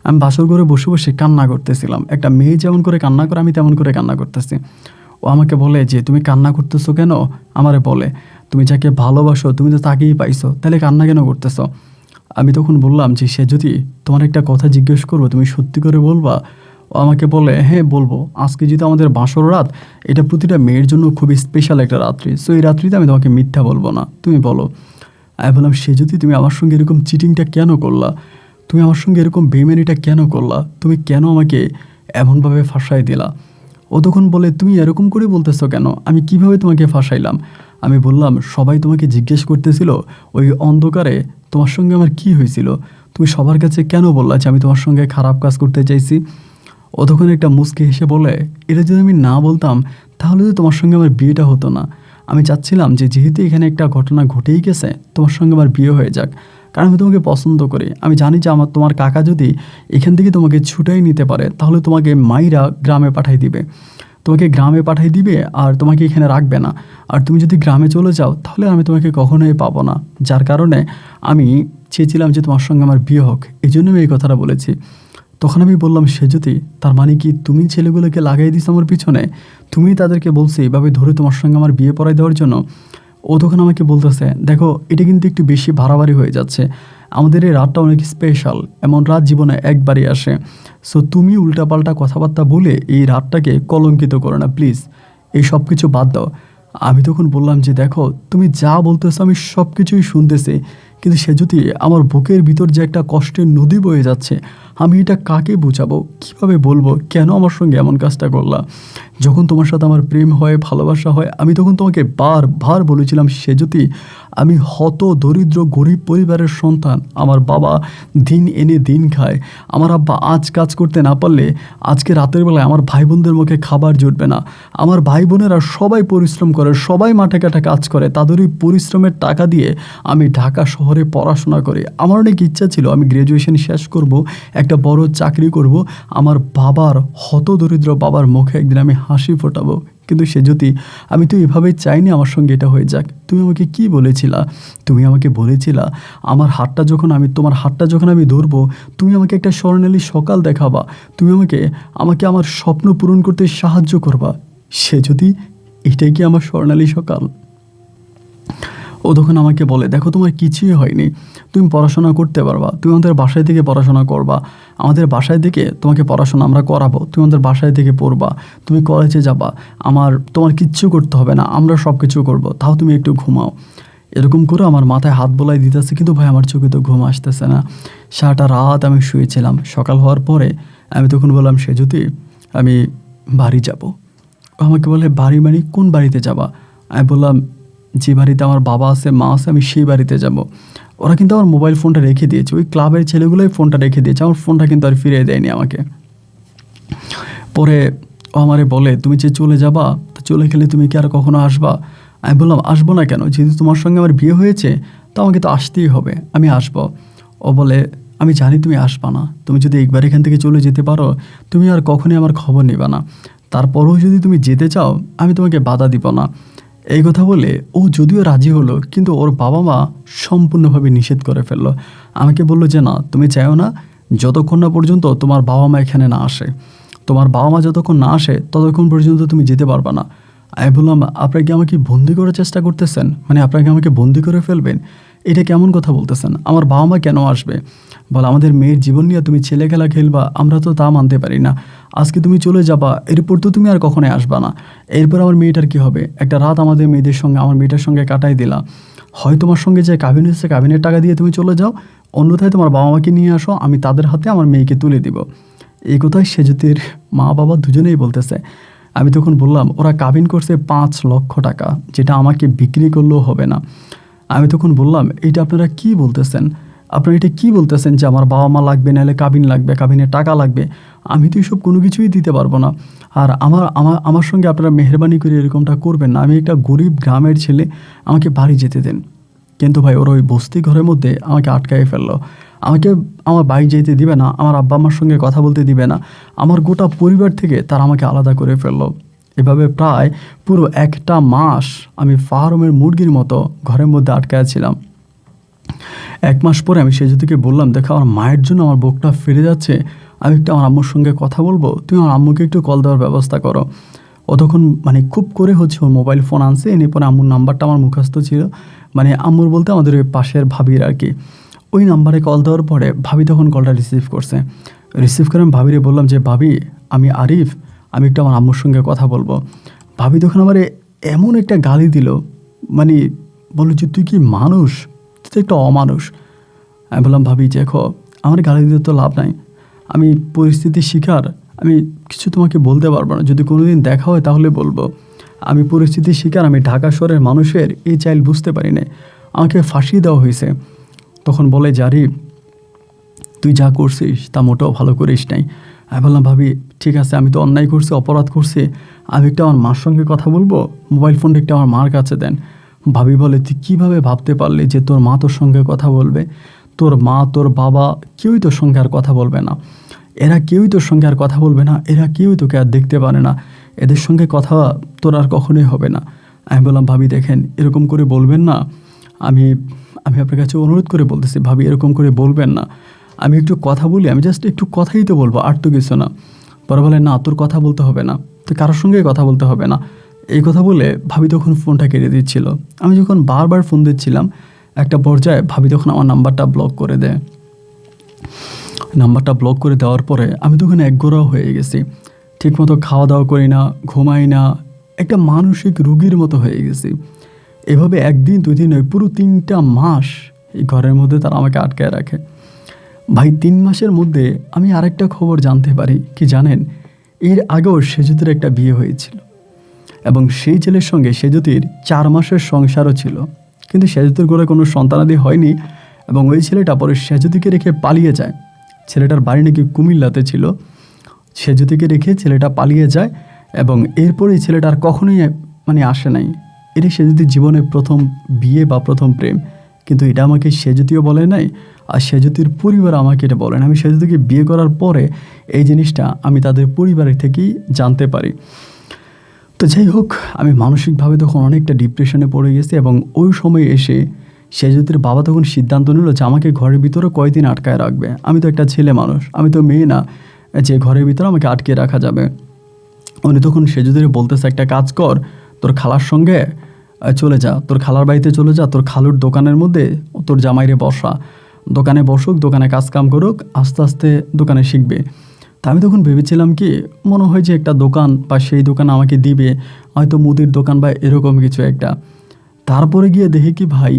আমি বাসর ঘরে বসে বসে কান্না করতেছিলাম। একটা মেয়ে যেমন করে কান্না করে, আমি তেমন করে কান্না করতেছি। ও আমাকে বলে যে তুমি কান্না করতেছো কেন? আমারে বলে তুমি যাকে ভালোবাসো তুমি তো তাকেই পাইছো, তাহলে কান্না কেন করতেছো? আমি তখন বললাম যে সে যদি তোমার একটা কথা জিজ্ঞেস করবো, তুমি সত্যি করে বলবা? ও আমাকে বলে হ্যাঁ বলবো, আজকে যেহেতু আমাদের বাসর রাত, এটা প্রতিটা মেয়ের জন্য খুবই স্পেশাল একটা রাত্রি, সো এই রাত্রিতে আমি তোমাকে মিথ্যা বলবো না, তুমি বলো। আমি বললাম সে যদি তুমি আমার সঙ্গে এরকম চিটিংটা কেন করলা, তুমি আমার সঙ্গে এরকম বেইমানিটা কেন করলা, তুমি কেন আমাকে এমনভাবে ফাঁসাই দিলা? ও তখন বলে তুমি এরকম করে বলতেছো কেন, আমি কিভাবে তোমাকে ফাঁসাইলাম? আমি বললাম সবাই তোমাকে জিজ্ঞেস করতেছিল ওই অন্ধকারে তোমার সঙ্গে আমার কি হয়েছিল, তুমি সবার কাছে কেন বললা যে আমি তোমার সঙ্গে খারাপ কাজ করতে চাইছি? ও তখন একটা মুচকি হেসে বলে এটা যদি আমি না বলতাম তাহলে তো তোমার সঙ্গে আমার বিয়েটা হতো না। আমি চাচ্ছিলাম যে যেহেতু এখানে একটা ঘটনা ঘটেই গেছে, তোমার সঙ্গে আমার বিয়ে হয়ে যাক, কারণ আমি তোমাকে পছন্দ করি। আমি জানি যে তোমার কাকা যদি এখান থেকে তোমাকে ছুটাই নিতে পারে, তাহলে তোমাকে মাইরা গ্রামে পাঠাই দিবে। তোমাকে গ্রামে পাঠিয়ে দিবে আর তোমাকে এখানে রাখবে না। আর তুমি যদি গ্রামে চলে যাও তাহলে আমি তোমাকে কখনোই পাবো না। যার কারণে আমি চেয়েছিলাম যে তোমার সঙ্গে আমার বিয়ে হোক, এই জন্য আমি এই কথাটা বলেছি। তখন আমি বললাম, সে যদি, তার মানে কি তুমি ছেলেগুলোকে লাগাই দিস আমার পিছনে? তুমি তাদেরকে বলছো এইভাবে ধরে তোমার সঙ্গে আমার বিয়ে পড়াই দেওয়ার জন্য? ও তখন আমাকে বলতেছে, দেখো এটা কিন্তু একটু বেশি বাড়াবাড়ি হয়ে যাচ্ছে, আমাদের এই রাতটা অনেক স্পেশাল, এমন রাত জীবনে একবারই আসে। সো তুমি উল্টাপাল্টা কথাবার্তা বলে এই রাতটাকে কলঙ্কিত করো না প্লিজ, এই সব কিছু বাদ দাও। আমি তখন বললাম যে দেখো তুমি যা বলতেছো আমি সব কিছুই শুনতেছি, কিন্তু সে যদি, আমার বুকের ভিতর যে একটা কষ্টের নদী বয়ে যাচ্ছে, আমি এটা কাকে বোঝাবো, কিভাবে বলবো কেন আমার সঙ্গে এমন কাজটা করলা? যখন তোমার সাথে আমার প্রেম হয়, ভালোবাসা হয়, আমি তখন তোমাকে বারবার বলেছিলাম সে যদি, আমি হত দরিদ্র গরিব পরিবারের সন্তান, আমার বাবা দিন এনে দিন খায়, আমার আব্বা আজ কাজ করতে না পারলে আজকে রাতের বেলায় আমার ভাই বোনদের মুখে খাবার জুটবে না। আমার ভাই বোনেরা সবাই পরিশ্রম করে, সবাই মাঠে ঘাটে কাজ করে, তাদের ওই পরিশ্রমের টাকা দিয়ে আমি ঢাকা শহরে পড়াশোনা করি। আমার অনেক ইচ্ছা ছিল আমি গ্র্যাজুয়েশন শেষ করব, একটা বড় চাকরি করব, আমার বাবার, হতদরিদ্র বাবার মুখে একদিন আমি হাসি ফোটাবো। কিন্তু সে যদি, আমি তো এভাবেই চাইনি আমার সঙ্গে এটা হয়ে যাক। তুমি আমাকে কি বলেছিলা? তুমি আমাকে বলেছিলা আমার হাতটা যখন আমি, তোমার হাতটা যখন আমি ধরবো, তুমি আমাকে একটা স্বর্ণালী সকাল দেখাবা, তুমি আমাকে আমাকে আমার স্বপ্ন পূরণ করতে সাহায্য করবা। সে যদি, এটাই কি আমার স্বর্ণালী সকাল? ও তখন আমাকে বলে, দেখো তোমার কিছুই হয়নি, তুমি পড়াশোনা করতে পারবা, তুমি আমাদের বাসায় থেকে পড়াশোনা করবা, আমাদের বাসায় থেকে তোমাকে পড়াশোনা আমরা করাবো, তুমি আমাদের বাসায় থেকে পড়বা, তুমি কলেজে যাবা, তোমার কিচ্ছু করতে হবে না, আমরা সব কিছু করবো, তাও তুমি একটু ঘুমাও। এরকম করে আমার মাথায় হাত বোলাই দিতেছে, কিন্তু ভাই আমার চোখে তো ঘুম আসতেছে না। সারাটা রাত আমি শুয়েছিলাম। সকাল হওয়ার পরে আমি তখন বললাম, সে যদি, আমি বাড়ি যাব। ও আমাকে বলে, বাড়ি মানে কোন বাড়িতে যাবা? আমি বললাম, যে বাড়িতে আমার বাবা আছে, মা আছে, আমি সেই বাড়িতে যাব। ওরা কিন্তু আমার মোবাইল ফোনটা রেখে দিয়েছে, ওই ক্লাবের ছেলেগুলোই ফোনটা রেখে দিয়েছে, আমার ফোনটা কিন্তু আর ফিরিয়ে দেয়নি আমাকে। পরে ও আমারে বলে, তুমি যে চলে যাবা, তা চলে গেলে তুমি কি আর কখনো আসবা? আমি বললাম, আসবো না কেন, যেহেতু তোমার সঙ্গে আমার বিয়ে হয়েছে তো আমাকে তো আসতেই হবে, আমি আসবো। ও বলে, আমি জানি তুমি আসবা না, তুমি যদি একবার এখান থেকে চলে যেতে পারো তুমি আর কখনোই আমার খবর নিবা না, তারপরেও যদি তুমি যেতে চাও আমি তোমাকে বাধা দিব না। এই কথা বলে ও যদিও রাজি হলো, কিন্তু ওর বাবা মা সম্পূর্ণভাবে নিষেধ করে ফেললো। আমাকে বললো যে না, তুমি চাইও না, যতক্ষণ না পর্যন্ত তোমার বাবা মা এখানে না আসে, তোমার বাবা মা যতক্ষণ না আসে ততক্ষণ পর্যন্ত তুমি যেতে পারবা না। আমি বললাম, আপনি কি আমাকে বন্দি করার চেষ্টা করতেছেন? মানে আপনাকে আমাকে বন্দি করে ফেলবেন? এটা কেমন কথা বলতেছেন? আমার বাবা মা কেন আসবে? বল, আমাদের মেয়ের জীবন নিয়ে তুমি ছেলে খেলা খেলবা, আমরা তো তা মানতে পারি না। আজকে তুমি চলে যাবা, এরপর তো তুমি আর কখনোই আসবা না। এরপর আমার মেয়েটার কি হবে? একটা রাত আমাদের মেয়েদের সঙ্গে, আমার মেয়েটার সঙ্গে কাটাই দিলা। হয় তোমার সঙ্গে যে কাবিন হচ্ছে কাবিনের টাকা দিয়ে তুমি চলে যাও, অন্যথায় তোমার বাবা মাকে নিয়ে আসো, আমি তাদের হাতে আমার মেয়েকে তুলে দিব। এই কথাই সেজুতির মা বাবা দুজনেই বলতেছে। আমি তখন বললাম, ওরা কাবিন করছে 5 লক্ষ টাকা, যেটা আমাকে বিক্রি করলেও হবে না। আমি তখন বললাম, এইটা আপনারা কি বলতেছেন? আপনারা এটা কি বলতেছেন যে আমার বাবা মা লাগবে, নাহলে কাবিন লাগবে, কাবিনের টাকা লাগবে? আমি তো এইসব কোনো কিছুই দিতে পারবো না। আর আমার আমার আমার সঙ্গে আপনারা মেহরবানি করে এরকমটা করবেন না, আমি একটা গরিব গ্রামের ছেলে, আমাকে বাড়ি যেতে দেন। কিন্তু ভাই ওরা ওই বস্তি ঘরের মধ্যে আমাকে আটকাই ফেললো। আমাকে আমার বাড়ি যেতে দিবে না, আমার আব্বা আম্মার সঙ্গে কথা বলতে দিবে না, আমার গোটা পরিবার থেকে তারা আমাকে আলাদা করে ফেললো। এভাবে প্রায় পুরো একটা মাস আমি ফার্মের মুরগির মতো ঘরের মধ্যে আটকায় ছিলাম। 1 মাস পরে আমি সেজুতিকে বললাম, দেখো আমার মায়ের জন্য আমার বুকটা ফিরে যাচ্ছে, আমি একটু আমার আম্মুর সঙ্গে কথা বলবো, তুমি আমার আম্মুকে একটু কল দেওয়ার ব্যবস্থা করো। ও তখন মানে খুব করে হচ্ছে ওর মোবাইল ফোন আনছে, এনে পরে আম্মুর নাম্বারটা আমার মুখস্থ ছিল, মানে আম্মুর বলতে আমাদের ওই পাশের ভাবির আর কি। ওই নাম্বারে কল দেওয়ার পরে ভাবি তখন কলটা রিসিভ করছে। রিসিভ করে আমি ভাবিরে বললাম যে, ভাবি আমি আরিফ, আমি একটু আমার আম্মুর সঙ্গে কথা বলবো। ভাবি তখন আমারে এমন একটা গালি দিল, মানে বললো যে তুই কি মানুষ, তুই তো একটা অমানুষ। আমি বললাম, ভাবি দেখো আমার গালি দিতে তো লাভ নাই, আমি পরিস্থিতির শিকার, আমি কিছু তোমাকে বলতে পারবো না, যদি কোনো দিন দেখা হয় তাহলে বলবো। আমি পরিস্থিতির শিকার, আমি ঢাকা শহরের মানুষের এই চাইল বুঝতে পারি না, আমাকে ফাঁসি দেওয়া হয়েছে। তখন বলে, জারি তুই যা করছিস তা মোটেও ভালো করিস নাই। আমি বললাম, ভাবি ঠিক আছে, আমি তো অন্যায় করছি, অপরাধ করছি, আমি একটু আমার মার সঙ্গে কথা বলবো, মোবাইল ফোনটা একটু আমার মার কাছে দেন। ভাবি বলে, তুই কীভাবে ভাবতে পারলি যে তোর মা তোর সঙ্গে কথা বলবে? তোর মা, তোর বাবা কেউই তোর সঙ্গে আর কথা বলবে না, এরা কেউই তোর সঙ্গে আর কথা বলবে না, এরা কেউই তোকে আর দেখতে পারে না। এদের সঙ্গে কথা তোর আর কখনোই হবে না। আমি বললাম, ভাবি দেখেন, এরকম করে বলবেন না। আমি আমি আপনার কাছে অনুরোধ করে বলতেছি, ভাবি এরকম করে বলবেন না। আমি একটু কথা বলি, আমি জাস্ট একটু কথাই তো বলবো, আর তো কিছু না। পরে বলে, না তোর কথা বলতে হবে না, তো কারোর সঙ্গেই কথা বলতে হবে না। এই কথা বলে ভাবি তখন ফোনটা কেটে দিচ্ছিল। আমি যখন বারবার ফোন দিচ্ছিলাম, একটা পর্যায়ে ভাবি তখন আমার নাম্বারটা ব্লক করে দেয়। নাম্বারটা ব্লক করে দেওয়ার পরে আমি তখন একগোড়াও হয়ে গেছি। ঠিকমতো খাওয়া দাওয়া করি না, ঘুমাই না, একটা মানসিক রোগীর মতো হয়ে গেছি। এভাবে একদিন 2 দিন নয়, পুরো 3টা মাস এই ঘরের মধ্যে তারা আমাকে আটকায় রাখে। ভাই 3 মাসের মধ্যে আমি আরেকটা খবর জানতে পারি, কি জানেন? এর আগেও সেজুতির একটা বিয়ে হয়েছিল এবং সেই ছেলের সঙ্গে সেজুতির 4 মাসের সংসারও ছিল, কিন্তু সেজুতির ঘরে কোনো সন্তানাদি হয়নি এবং ওই ছেলেটা পরে সেজুতিকে রেখে পালিয়ে যায়। ছেলেটার বাড়ি নাকি কুমিল্লাতে ছিল। সেজুতিকে রেখে ছেলেটা পালিয়ে যায় এবং এরপরেই ছেলেটা আর কখনোই আসে নাই। এটি সেজুতির জীবনে প্রথম বিয়ে বা প্রথম প্রেম, কিন্তু এটা আমাকে সেজুতিও বলে নাই, আর সেজুতির পরিবার আমাকে এটা বলে না। আমি সেজুতিকে বিয়ে করার পরে এই জিনিসটা আমি তাদের পরিবারের থেকেই জানতে পারি। তো যাই হোক, আমি মানসিকভাবে তখন অনেকটা ডিপ্রেশনে পড়ে গেছি এবং ওই সময় এসে সেজুতির বাবা তখন সিদ্ধান্ত নিল যে আমাকে ঘরের ভিতরে কয়দিন আটকায় রাখবে। আমি তো একটা ছেলে মানুষ, আমি তো মেয়ে না যে ঘরের ভিতরে আমাকে আটকে রাখা যাবে। উনি তখন সেজুতির বলতেছে, একটা কাজ কর, তোর খালার সঙ্গে চলে যা, তোর খালার বাড়িতে চলে যা, তোর খালুর দোকানের মধ্যে তোর জামাইরে বসা, দোকানে বসুক, দোকানে কাজ কাম করুক, আস্তে আস্তে দোকানে শিখবে। তা আমি তখন ভেবেছিলাম কি, মনে হয় যে একটা দোকান বা সেই দোকান আমাকে দিবে, হয়তো মুদির দোকান বা এরকম কিছু একটা। তারপরে গিয়ে দেখি কি ভাই,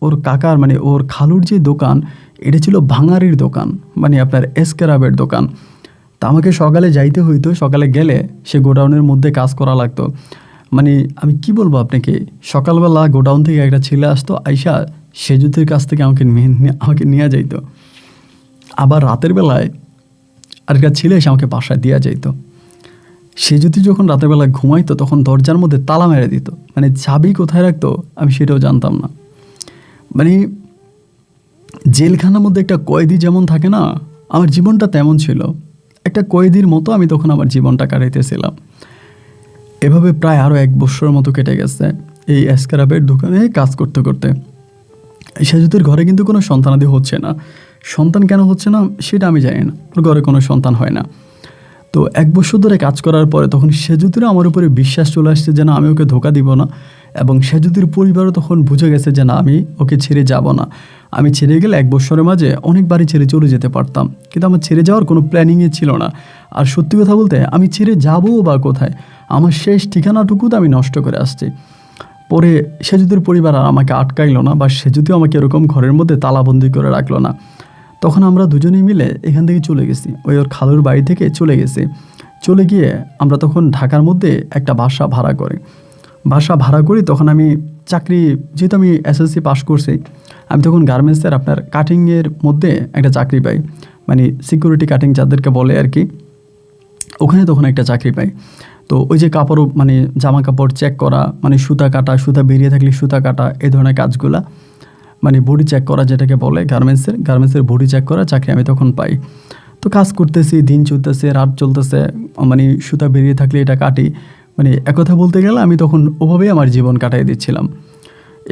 ওর কাকার ওর খালুর যে দোকান, এটা ছিল ভাঙারির দোকান, আপনার এসকেরাবের দোকান। তা আমাকে সকালে যাইতে হইতো, সকালে গেলে সে গোডাউনের মধ্যে কাজ করা লাগতো। আমি কি বলবো আপনাকে, সকালবেলা গোডাউন থেকে একটা ছেলে আসতো, আইসা সেজুতির কাছ থেকে আমাকে নিয়ে যাইতো। আবার রাতের বেলায় আরেকটা ছেলে এসে আমাকে বাসায় দেওয়া যাইতো। সেজুতি যখন রাতের বেলায় ঘুমাইতো তখন দরজার মধ্যে তালা মেরে দিত, চাবি কোথায় রাখতো আমি সেটাও জানতাম না। জেলখানার মধ্যে একটা কয়েদি যেমন থাকে না, আমার জীবনটা তেমন ছিল। একটা কয়েদির মতো আমি তখন আমার জীবনটা কাটাইতেছিলাম। এভাবে প্রায় আরও 1 বছরের মতো কেটে গেছে এই এসকেরাবের দোকানে কাজ করতে করতে। সেজুতির ঘরে কিন্তু কোনো সন্তানাদি হচ্ছে না। সন্তান কেন হচ্ছে না সেটা আমি জানি না, ওর ঘরে কোনো সন্তান হয় না। তো 1 বছর ধরে কাজ করার পরে তখন সেজুতিরও আমার উপরে বিশ্বাস চলে আসছে যে না, আমি ওকে ধোকা দিব না, এবং সেজুতির পরিবারও তখন বুঝে গেছে যে না, আমি ওকে ছেড়ে যাব না। আমি ছেড়ে গেলে 1 বছরের মাঝে অনেকবারই ছেড়ে চলে যেতে পারতাম, কিন্তু আমার ছেড়ে যাওয়ার কোনো প্ল্যানিংয়ে ছিল না। আর সত্যি কথা বলতে, আমি ছেড়ে যাবো বা কোথায়, আমার শেষ ঠিকানাটুকু তো আমি নষ্ট করে আসছি। পরে সেজুতির পরিবার আর আমাকে আটকাইলো না, বা সেজুতিও আমাকে এরকম ঘরের মধ্যে তালাবন্দি করে রাখলো না। তখন আমরা দুজনেই মিলে এখান থেকে চলে গেছি, ওর খালুর বাড়ি থেকে চলে গেছি। চলে গিয়ে আমরা তখন ঢাকার মধ্যে একটা বাসা ভাড়া করি। তখন আমি চাকরি, যেহেতু আমি এসএসসি পাস করছি, আমি তখন গার্মেন্টসের আপনার কাটিংয়ের মধ্যে একটা চাকরি পাই, সিকিউরিটি কাটিং যাদেরকে বলে আর কি, ওখানে তখন একটা চাকরি পাই। তো ওই যে কাপড় জামা কাপড় চেক করা, সুতা কাটা, সুতা বেরিয়ে থাকলে সুতা কাটা, এই ধরনের কাজগুলা, বডি চেক করা যেটাকে বলে, গার্মেন্টসের বডি চেক করা চাকরি আমি তখন পাই। তো কাজ করতেছি, দিন চলতেছে, রাত চলতেছে, সুতা বেরিয়ে থাকলে এটা কাটি। একথা বলতে গেলে আমি তখন ওভাবেই আমার জীবন কাটাই দিচ্ছিলাম।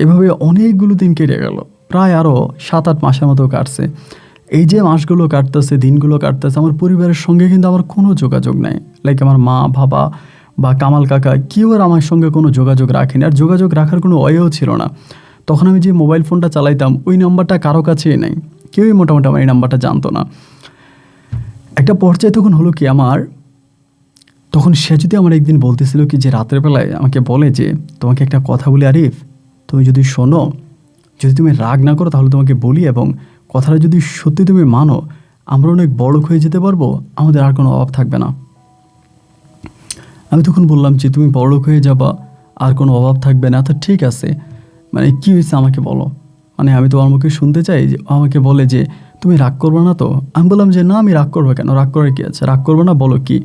এভাবে অনেকগুলো দিন কেটে গেল, প্রায় আরও 7-8 মাসের মতো কাটছে। এই যে মাসগুলো কাটতেছে, দিনগুলো কাটতেছে, আমার পরিবারের সঙ্গে কিন্তু আমার কোনো যোগাযোগ নাই। লাইক আমার মা, বাবা বা কামাল কাকা, কেউ আর আমার সঙ্গে কোনো যোগাযোগ রাখেনি, আর যোগাযোগ রাখার কোনো ওয়েও ছিল না। তখন আমি যে মোবাইল ফোনটা চালাইতাম, ওই নাম্বারটা কারো কাছেই নেই, কেউই মোটামুটি আমার এই নাম্বারটা জানতো না। একটা পর্যায়ে তখন হলো কি, তখন সে যদি আমার একদিন বলতেছিল কি, যে রাতের বেলায় আমাকে বলে যে তোমাকে একটা কথা বলি আরিফ, তুমি যদি শোনো, যদি তুমি রাগ না করো তাহলে তোমাকে বলি, এবং কথাটা যদি সত্যি তুমি মানো, আমরা অনেক বড় হয়ে যেতে পারবো, আমাদের আর কোনো অভাব থাকবে না। আমি তখন বললাম যে তুমি বড়লোক হয়ে যাবা, আর কোনো অভাব থাকবে না, তো ঠিক আছে, কী হয়েছে আমাকে বলো। আমি তোমার মুখে শুনতে চাই। যে আমাকে বলে যে তুমি রাগ করবে না তো। আমি বললাম যে না, আমি রাগ করবো কেন, রাগ করার কী আছে, রাগ করবে না, বলো কি।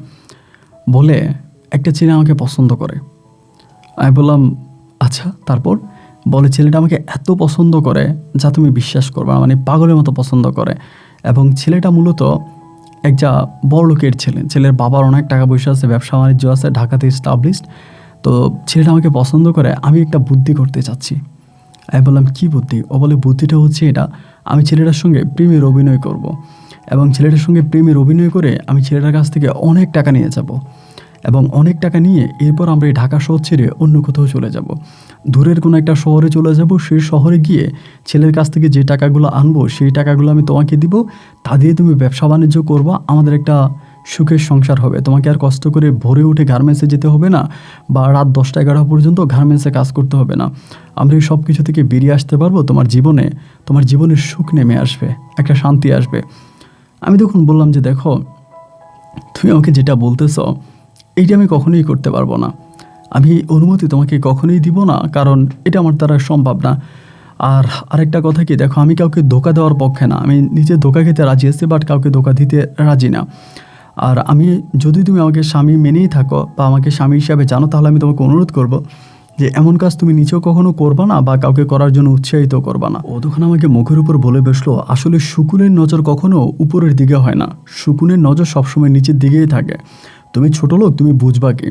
বলে একটা ছেলে আমাকে পছন্দ করে। আমি বললাম আচ্ছা, তারপর। বলে ছেলেটা আমাকে এত পছন্দ করে যা তুমি বিশ্বাস করবে না, পাগলের মতো পছন্দ করে। এবং ছেলেটা মূলত একটা বড় লোকের ছেলে, ছেলের বাবার অনেক টাকা পয়সা আছে, ব্যবসা বাণিজ্য আছে, ঢাকাতে এস্টাবলিশড। তো ছেলেটা আমাকে পছন্দ করে, আমি একটা বুদ্ধি করতে চাচ্ছি। আমি বললাম কী বুদ্ধি? ও বলে বুদ্ধিটা হচ্ছে এটা, আমি ছেলেটার সঙ্গে প্রেমের অভিনয় করব। এবং ছেলেটার সঙ্গে প্রেমের অভিনয় করে আমি ছেলেটার কাছ থেকে অনেক টাকা নিয়ে যাব, এবং অনেক টাকা নিয়ে এরপর আমরা এই ঢাকা শহর ছেড়ে অন্য কোথাও চলে যাব, দূরের কোনো একটা শহরে চলে যাব। সেই শহরে গিয়ে ছেলের কাছ থেকে যে টাকাগুলো আনবো সেই টাকাগুলো আমি তোমাকে দিব, তা দিয়ে তুমি ব্যবসা বাণিজ্য করবা, আমাদের একটা সুখের সংসার হবে। তোমাকে আর কষ্ট করে ভোরে উঠে গার্মেন্টসে যেতে হবে না, বা রাত 10টা-11টা পর্যন্ত গার্মেন্টসে কাজ করতে হবে না। আমরা এই সব কিছু থেকে বেরিয়ে আসতে পারবো, তোমার জীবনের সুখ নেমে আসবে, একটা শান্তি আসবে। আমি তখন বললাম যে দেখো, তুমি আমাকে যেটা বলতেছ এইটা আমি কখনোই করতে পারবো না, আমি অনুমতি তোমাকে কখনোই দিব না, কারণ এটা আমার দ্বারা সম্ভব না। আর আরেকটা কথা কি, দেখো আমি কাউকে ধোকা দেওয়ার পক্ষে না, আমি নিজে ধোকা খেতে রাজি আছি, বাট কাউকে ধোকা দিতে রাজি না। আর আমি, যদি তুমি আমাকে স্বামী মেনেই থাকো বা আমাকে স্বামী হিসাবে জানো, তাহলে আমি তোমাকে অনুরোধ করব যে এমন কাজ তুমি নিচেও কখনো করবা না, বা কাউকে করার জন্য উৎসাহিত করবা না। ও তখন আমাকে মুখের উপর বলে বসলো, আসলে শকুনের নজর কখনো উপরের দিকে হয় না, শকুনের নজর সবসময় নিচের দিকেই থাকে। তুমি ছোট লোক, তুমি বুঝবা কি?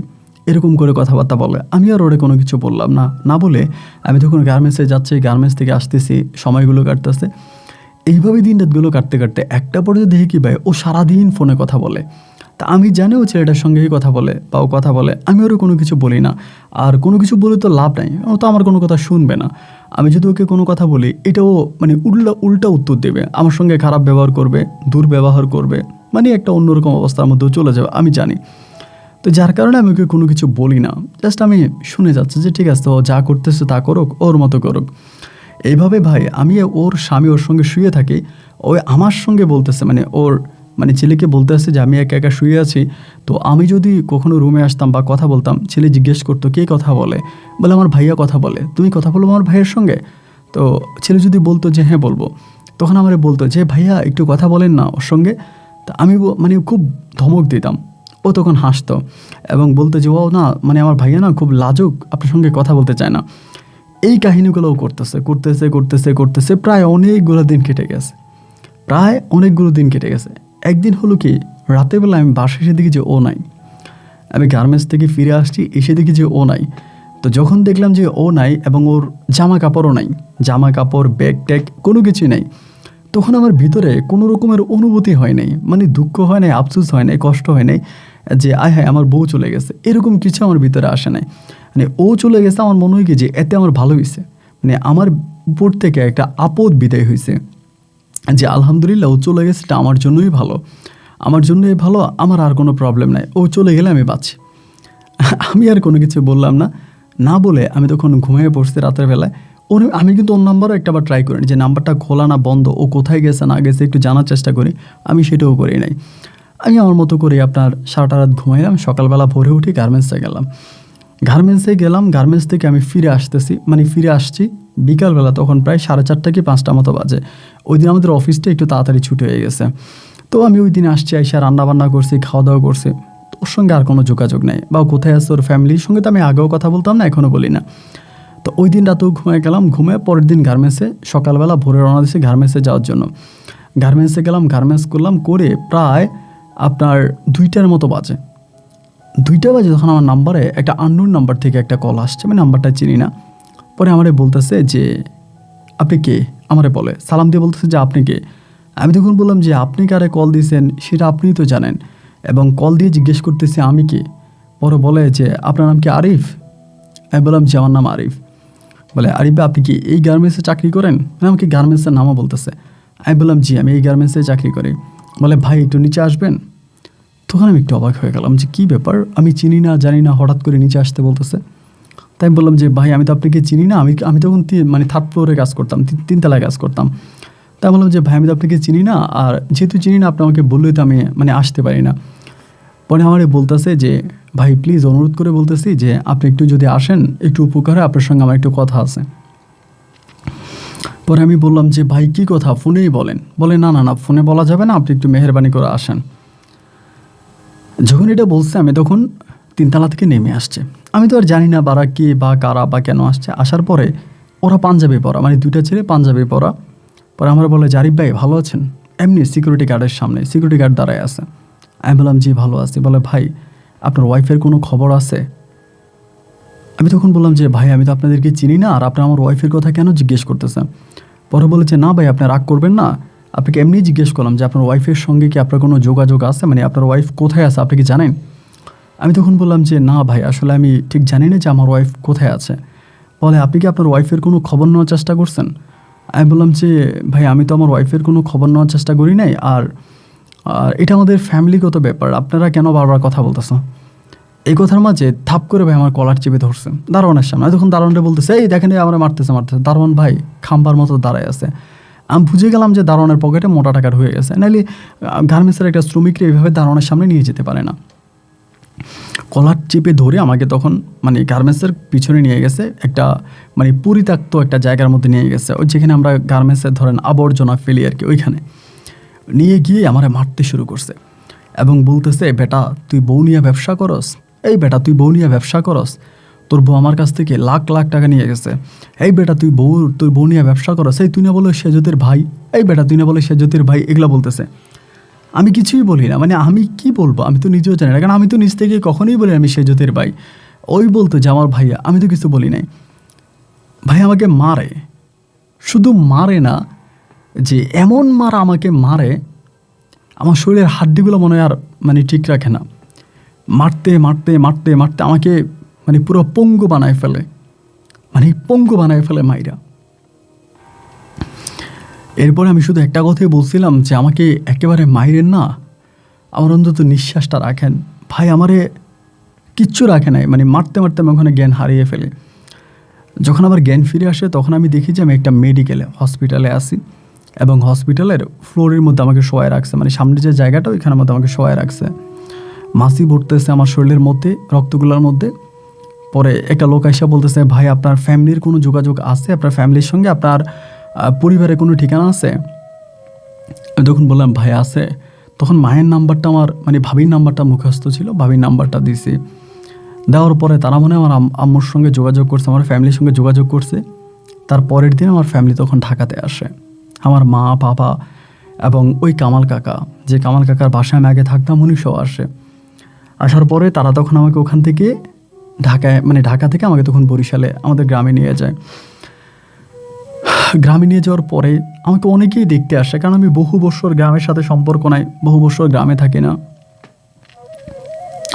এরকম করে কথাবার্তা বলে। আমি আর ওরে কোনো কিছু বললাম না। না বলে আমি তখন গার্মেন্টসে যাচ্ছি, গার্মেন্টস থেকে আসতেছি, সময়গুলো কাটতেছে। এইভাবে দিন রাতগুলো কাটতে কাটতে একটা পর্যায়ে দেখি কি ভাই, ও সারাদিন ফোনে কথা বলে। তা আমি জানি ও ছেলেটার সঙ্গেই কথা বলে বা ও কথা বলে, আমি ওরে কোনো কিছু বলি না। আর কোনো কিছু বলে তো লাভ নাই, ও তো আমার কোনো কথা শুনবে না। আমি যদি ওকে কোনো কথা বলি, এটাও মানে উল্টা উত্তর দেবে, আমার সঙ্গে খারাপ ব্যবহার করবে, দুর্ব্যবহার করবে, মানে একটা অন্যরকম অবস্থার মধ্যেও চলে যাবে, আমি জানি। তো যার কারণে আমি ওকে কোনো কিছু বলি না, জাস্ট আমি শুনে যাচ্ছি যে ঠিক আছে, ও যা করতেছে তা করুক, ওর মতো করুক। এইভাবে ভাই আমি ওর স্বামী ওর সঙ্গে শুয়ে থাকি, ওই আমার সঙ্গে বলতেছে, মানে ছেলেকে বলতে আসছে যে আমি একা একা শুয়ে আছি। তো আমি যদি কখনো রুমে আসতাম বা কথা বলতাম, ছেলে জিজ্ঞেস করতো কে কথা বলে, বলে আমার ভাইয়া কথা বলে, তুমি কথা বলো আমার ভাইয়ের সঙ্গে? তো ছেলে যদি বলতো যে হ্যাঁ বলবো, তখন আমার বলতো যে ভাইয়া একটু কথা বলেন না ওর সঙ্গে। তা আমি মানে খুব ধমক দিতাম। ও তখন হাসতো এবং বলতো যে ও না, মানে আমার ভাইয়া না খুব লাজুক, আপনার সঙ্গে কথা বলতে চায় না। এই কাহিনীগুলোও করতেছে করতেছে করতেছে করতেছে প্রায় অনেকগুলো দিন কেটে গেছে। একদিন হলো কি, রাতেরবেলা আমি বাসায় এসে দেখি যে ও নাই। আমি গার্মেন্টস থেকে ফিরে আসছি, এসে দেখি যে ও নাই। তো যখন দেখলাম যে ও নাই এবং ওর জামা কাপড়ও নাই, জামা কাপড়, ব্যাগ ট্যাগ কোনো কিছুই নাই, তখন আমার ভিতরে কোনো রকমের অনুভূতি হয় নাই, মানে দুঃখ হয় নাই, আফসোস হয় নাই, কষ্ট হয় নাই যে আয় হায় আমার বউ চলে গেছে, এরকম কিছু আমার ভিতরে আসে নাই। মানে ও চলে গেছে, আমার মনে হয় কি যে এতে আমার ভালো হয়েছে, মানে আমার উপর থেকে একটা আপদ বিদায় হয়েছে, যে আলহামদুলিল্লাহ ও চলে গেছে, এটা আমার জন্যই ভালো, আমার আর কোনো প্রবলেম নাই, ও চলে গেলে আমি বাঁচি। আমি আর কোনো কিছু বললাম না। না বলে আমি তখন ঘুমিয়ে পড়ছি রাতের বেলায়। আমি কিন্তু ওর নাম্বারও একটাবার ট্রাই করি, যে নাম্বারটা খোলা না বন্ধ, ও কোথায় গেছে না গেছে একটু জানার চেষ্টা করি, আমি সেটাও করি নাই। আমি আমার মতো করে আপনার সারাটা রাত ঘুমাইলাম, সকালবেলা ভোরে উঠে গার্মেন্টসে গেলাম। গার্মেন্টস থেকে আমি ফিরে আসছি বিকালবেলা, তখন প্রায় 4:30 কি 5টা মতো বাজে। ওই দিন আমাদের অফিসটা একটু তাড়াতাড়ি ছুটি হয়ে গেছে। তো আমি ওই দিন আসছি, আইসা রান্নাবান্না করছি, খাওয়া দাওয়া করছি। ওর সঙ্গে আর কোনো যোগাযোগ নেই, বা কোথায় আছে ওর ফ্যামিলির সঙ্গে তো আমি আগেও কথা বলতাম না, এখনও বলি না। তো ওই দিন রাতেও ঘুমিয়ে পরের দিন গার্মেন্টসে সকালবেলা ভোরে রওনা দিয়েছি গার্মেন্টসে যাওয়ার জন্য। গার্মেন্টসে গেলাম, গার্মেন্টস করলাম, করে প্রায় আপনার 2টার মতো বাজে। 2টা বাজে তখন আমার নাম্বারে একটা আননোন নাম্বার থেকে একটা কল আসছে, আমি নাম্বারটা চিনি না। পরে আমারে বলতেছে যে আপনি কে, আমারে বলে সালাম দিয়ে বলতেছে যে আপনি কে। আমি তখন বললাম যে আপনি কারে কল দিয়েছেন সেটা আপনিই তো জানেন, এবং কল দিয়ে জিজ্ঞেস করতেছে আমি কে। পরে বলে যে আপনার নাম কি আরিফ? আমি বললাম যে আমার নাম আরিফ। বলে আরিফ ভাই আপনি কি এই গার্মেন্টসে চাকরি করেন? মানে আমাকে গার্মেন্টসের নামও বলতেছে। আমি বললাম জি আমি এই গার্মেন্টসে চাকরি করি। বলে ভাই একটু নিচে আসবেন। তখন আমি একটু অবাক হয়ে গেলাম যে কী ব্যাপার, আমি চিনি না জানি না, হঠাৎ করে নিচে আসতে বলতেছে। তাই আমি বললাম যে ভাই আমি তো আপনাকে চিনি না, আমি তখন 3rd ফ্লোরে কাজ করতাম, 3তলায় কাজ করতাম। তাই বললাম যে ভাই আমি তো আপনাকে চিনি না, আর যেহেতু চিনি না আপনি আমাকে বললেই তো আমি আসতে পারি না। পরে আমার বলতেছে যে ভাই প্লিজ অনুরোধ করে বলতেছি যে আপনি একটু যদি আসেন একটু উপকার হয়, আপনার সঙ্গে আমার একটু কথা আছে। পরে আমি বললাম যে ভাই কী কথা, ফোনেই বলেন। বলে না না না ফোনে বলা যাবে না, আপনি একটু মেহেরবানি করে আসেন। যখন এটা বলছে আমি তখন 3তলা থেকে নেমে আসছে। আমি তো আর জানি না বারা কে বা কারা বা কেন আসছে। আসার পরে ওরা পাঞ্জাবি পরা, মানে 2টা ছেলে পাঞ্জাবি পরা। পরে আমার বলে জারিফ ভাই ভালো আছেন? এমনি সিকিউরিটি গার্ডের সামনে, সিকিউরিটি গার্ড দাঁড়ায় আছে। আমি বললাম জি ভালো আছি। বলে ভাই আপনার ওয়াইফের কোনো খবর আছে? আমি তখন বললাম যে ভাই আমি তো আপনাদেরকে চিনি না, আর আপনার আমার ওয়াইফের কথা কেন জিজ্ঞেস করতেছেন? পরে বলেছে না ভাই আপনি রাগ করবেন না, আপনাকে এমনি জিজ্ঞেস করলাম যে আপনার ওয়াইফের সঙ্গে কি আপনার কোনো যোগাযোগ আছে, মানে আপনার ওয়াইফ কোথায় আছে আপনি কি জানেন? আমি তখন বললাম যে না ভাই আসলে আমি ঠিক জানি না যে আমার ওয়াইফ কোথায় আছে। বলে আপনি কি আপনার ওয়াইফের কোনো খবর নেওয়ার চেষ্টা করছেন? আমি বললাম যে ভাই আমি তো আমার ওয়াইফের কোনো খবর নেওয়ার চেষ্টা করি নাই, আর এটা আমাদের ফ্যামিলিগত ব্যাপার, আপনারা কেন বারবার কথা বলতেছেন? এই কথার মাঝে থাপ করে ভাই আমার কলার চেপে ধরছে দারোয়ানের সামনে। তখন দারোয়ানটা বলতেছে এই দেখেন আমরা মারতেছে। দারোয়ান ভাই খাম্বার মতো দাঁড়ায় আছে। আমি বুঝে গেলাম যে দারোয়ানের পকেটে মোটা টাকার হয়ে গেছে, নাহলে গার্মেন্টসের একটা শ্রমিকরা এইভাবে দারোয়ানের সামনে নিয়ে যেতে পারে না। কলার চেপে ধরে আমাকে তখন মানে গার্মেন্টসের পিছনে নিয়ে গেছে, একটা মানে পরিত্যক্ত একটা জায়গার মধ্যে নিয়ে গেছে, ওই যেখানে আমরা গার্মেন্টসের ধরেন আবর্জনা ফেলি আর কি, ওইখানে নিয়ে গিয়ে আমারে মারতে শুরু করছে এবং বলতেছে বেটা তুই বউ নিয়ে ব্যবসা করস, এই বেটা তুই বউ নিয়ে ব্যবসা করস, তোর বউ আমার কাছ থেকে লাখ লাখ টাকা নিয়ে গেছে, এই বেটা তুই বউ নিয়ে ব্যবসা করস, এই তুই না বলে সেজতের ভাই, এই বেটা তুই না বলে সেজতের ভাই, এগুলো বলতেছে। আমি কিছুই বলি না, মানে আমি কি বলবো আমি তো নিজেও জানি না, কারণ আমি তো নিজ থেকে কখনোই বলি আমি সেজতের ভাই। ওই বলতো যে আমার ভাইয়া, আমি তো কিছু বলি নাই। ভাই আমাকে মারে, শুধু মারে না, যে এমন মারা আমাকে মারে আমার শরীরের হাড্ডিগুলো মনে হয় আর মানে ঠিক রাখে না। মারতে মারতে মারতে মারতে আমাকে মানে পুরো পঙ্গু বানায় ফেলে, মানে পঙ্গু বানায় ফেলে মাইরা। এরপরে আমি শুধু একটা কথাই বলছিলাম যে আমাকে একেবারে মাইরেন না, আমার অন্তত নিঃশ্বাসটা রাখেন। ভাই আমারে কিচ্ছু রাখে নাই, মানে মারতে মারতে আমি ওখানে জ্ঞান হারিয়ে ফেলি। যখন আমার জ্ঞান ফিরে আসে তখন আমি দেখি যে আমি একটা হসপিটালে আসি, এবং হসপিটালের ফ্লোরের মধ্যে আমাকে শোয়ায় রাখছে, মানে সামনে যে জায়গাটা ওইখানের মধ্যে আমাকে শোয়ায় রাখছে। মাছি ভরতেছে আমার শরীরের মধ্যে, রক্তগুলোর মধ্যে। পরে একটা লোক এসে বলতেছে ভাই আপনার ফ্যামিলির কোনো যোগাযোগ আছে, আপনার ফ্যামিলির সঙ্গে আপনার পরিবারের কোনো ঠিকানা আছে? আমি তখন বললাম ভাই আছে। তখন মায়ের নাম্বারটা আমার মানে ভাবির নাম্বারটা মুখস্থ ছিল, ভাবির নাম্বারটা দিছি। দেওয়ার পরে তারা মনে হয় আমার আম্মুর সঙ্গে যোগাযোগ করছে, আমার ফ্যামিলির সঙ্গে যোগাযোগ করছে। তার পরের দিন আমার ফ্যামিলি তখন ঢাকাতে আসে, আমার মা বাবা এবং ওই কামাল কাকা, যে কামাল কাকার বাসায় আমি আগে থাকতাম, উনি সব আসে। আসার পরে তারা তখন আমাকে ওখান থেকে ঢাকা থেকে আমাকে তখন বরিশালে আমাদের গ্রামে নিয়ে যায়। গ্রামে নিয়ে যাওয়ার পরে আমাকে অনেকেই দেখতে আসে, কারণ আমি বহু বছর গ্রামের সাথে সম্পর্ক নাই, বহু বছর গ্রামে থাকি না,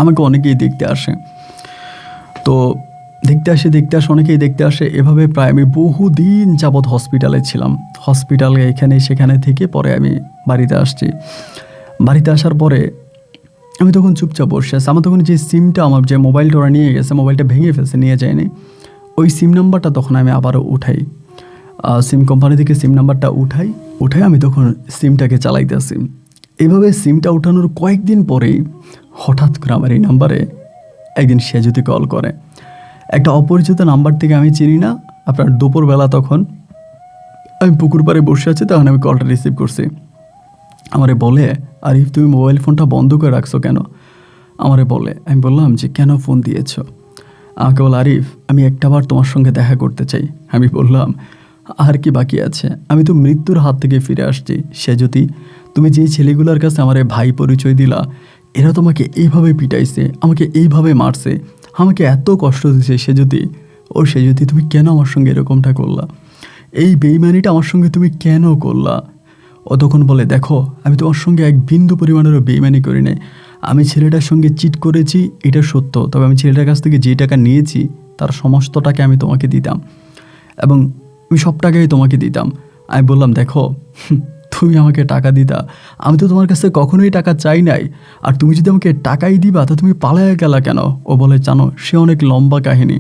আমাকে অনেকেই দেখতে আসে। তো দেখতে আসে অনেকেই দেখতে আসে। এভাবে প্রায় আমি বহুদিন যাবৎ হসপিটালে ছিলাম, হসপিটালে এখানে সেখানে থেকে পরে আমি বাড়িতে আসছি। বাড়িতে আসার পরে আমি তখন চুপচাপ বসে আছি। আমার তখন যে সিমটা, আমার যে মোবাইলটা ওরা নিয়ে গেছে, মোবাইলটা ভেঙে ফেলছে, নিয়ে যায়নি, ওই সিম নাম্বারটা তখন আমি আবারও উঠাই, সিম কোম্পানি থেকে সিম নাম্বারটা উঠাই আমি তখন সিমটাকে চালাইতেছি। এভাবে সিমটা উঠানোর কয়েকদিন পরেই হঠাৎ করে আমার এই নাম্বারে একদিন সে যদি কল করে, একটা অপরিচিত নাম্বার থেকে, আমি চিনি না। আপনার দুপুরবেলা তখন আমি পুকুর পাড়ে বসে আছি, তখন আমি কলটা রিসিভ করছি। আমারে বলে আরিফ তুমি মোবাইল ফোনটা বন্ধ করে রাখছো কেন? আমারে বলে, আমি বললাম যে কেন ফোন দিয়েছো? আমাকে বলে আরিফ আমি একটাবার তোমার সঙ্গে দেখা করতে চাই। আমি বললাম আর কি বাকি আছে, আমি তো মৃত্যুর হাত থেকে ফিরে আসছি। সে যদি তুমি যে ছেলেগুলোর কাছে আমার ভাই পরিচয় দিলা, এরা তোমাকে এইভাবে পিটাইছে, আমাকে এইভাবে মারছে, আমাকে এত কষ্ট দিছে, সে যদি তুমি কেন আমার সঙ্গে এরকমটা করলা? এই বেইমানিটা আমার সঙ্গে তুমি কেন করলা? ও তখন বলে দেখো আমি তোমার সঙ্গে এক বিন্দু পরিমাণেরও বেইমানি করি নাই, আমি ছেলেটার সঙ্গে চিট করেছি এটা সত্য, তবে আমি ছেলেটার কাছ থেকে যে টাকা নিয়েছি তার সমস্ত টাকা আমি তোমাকে দিতাম, এবং আমি সব টাকাই তোমাকে দিতাম। আমি বললাম দেখো তুমি আমাকে টাকা দিতা, আমি তো তোমার কাছে কখনোই টাকা চাই নাই, আর তুমি যদি আমাকে টাকাই দিবা তো তুমি পালায়া গেলা কেন? ও বলে জানো সে অনেক লম্বা কাহিনী,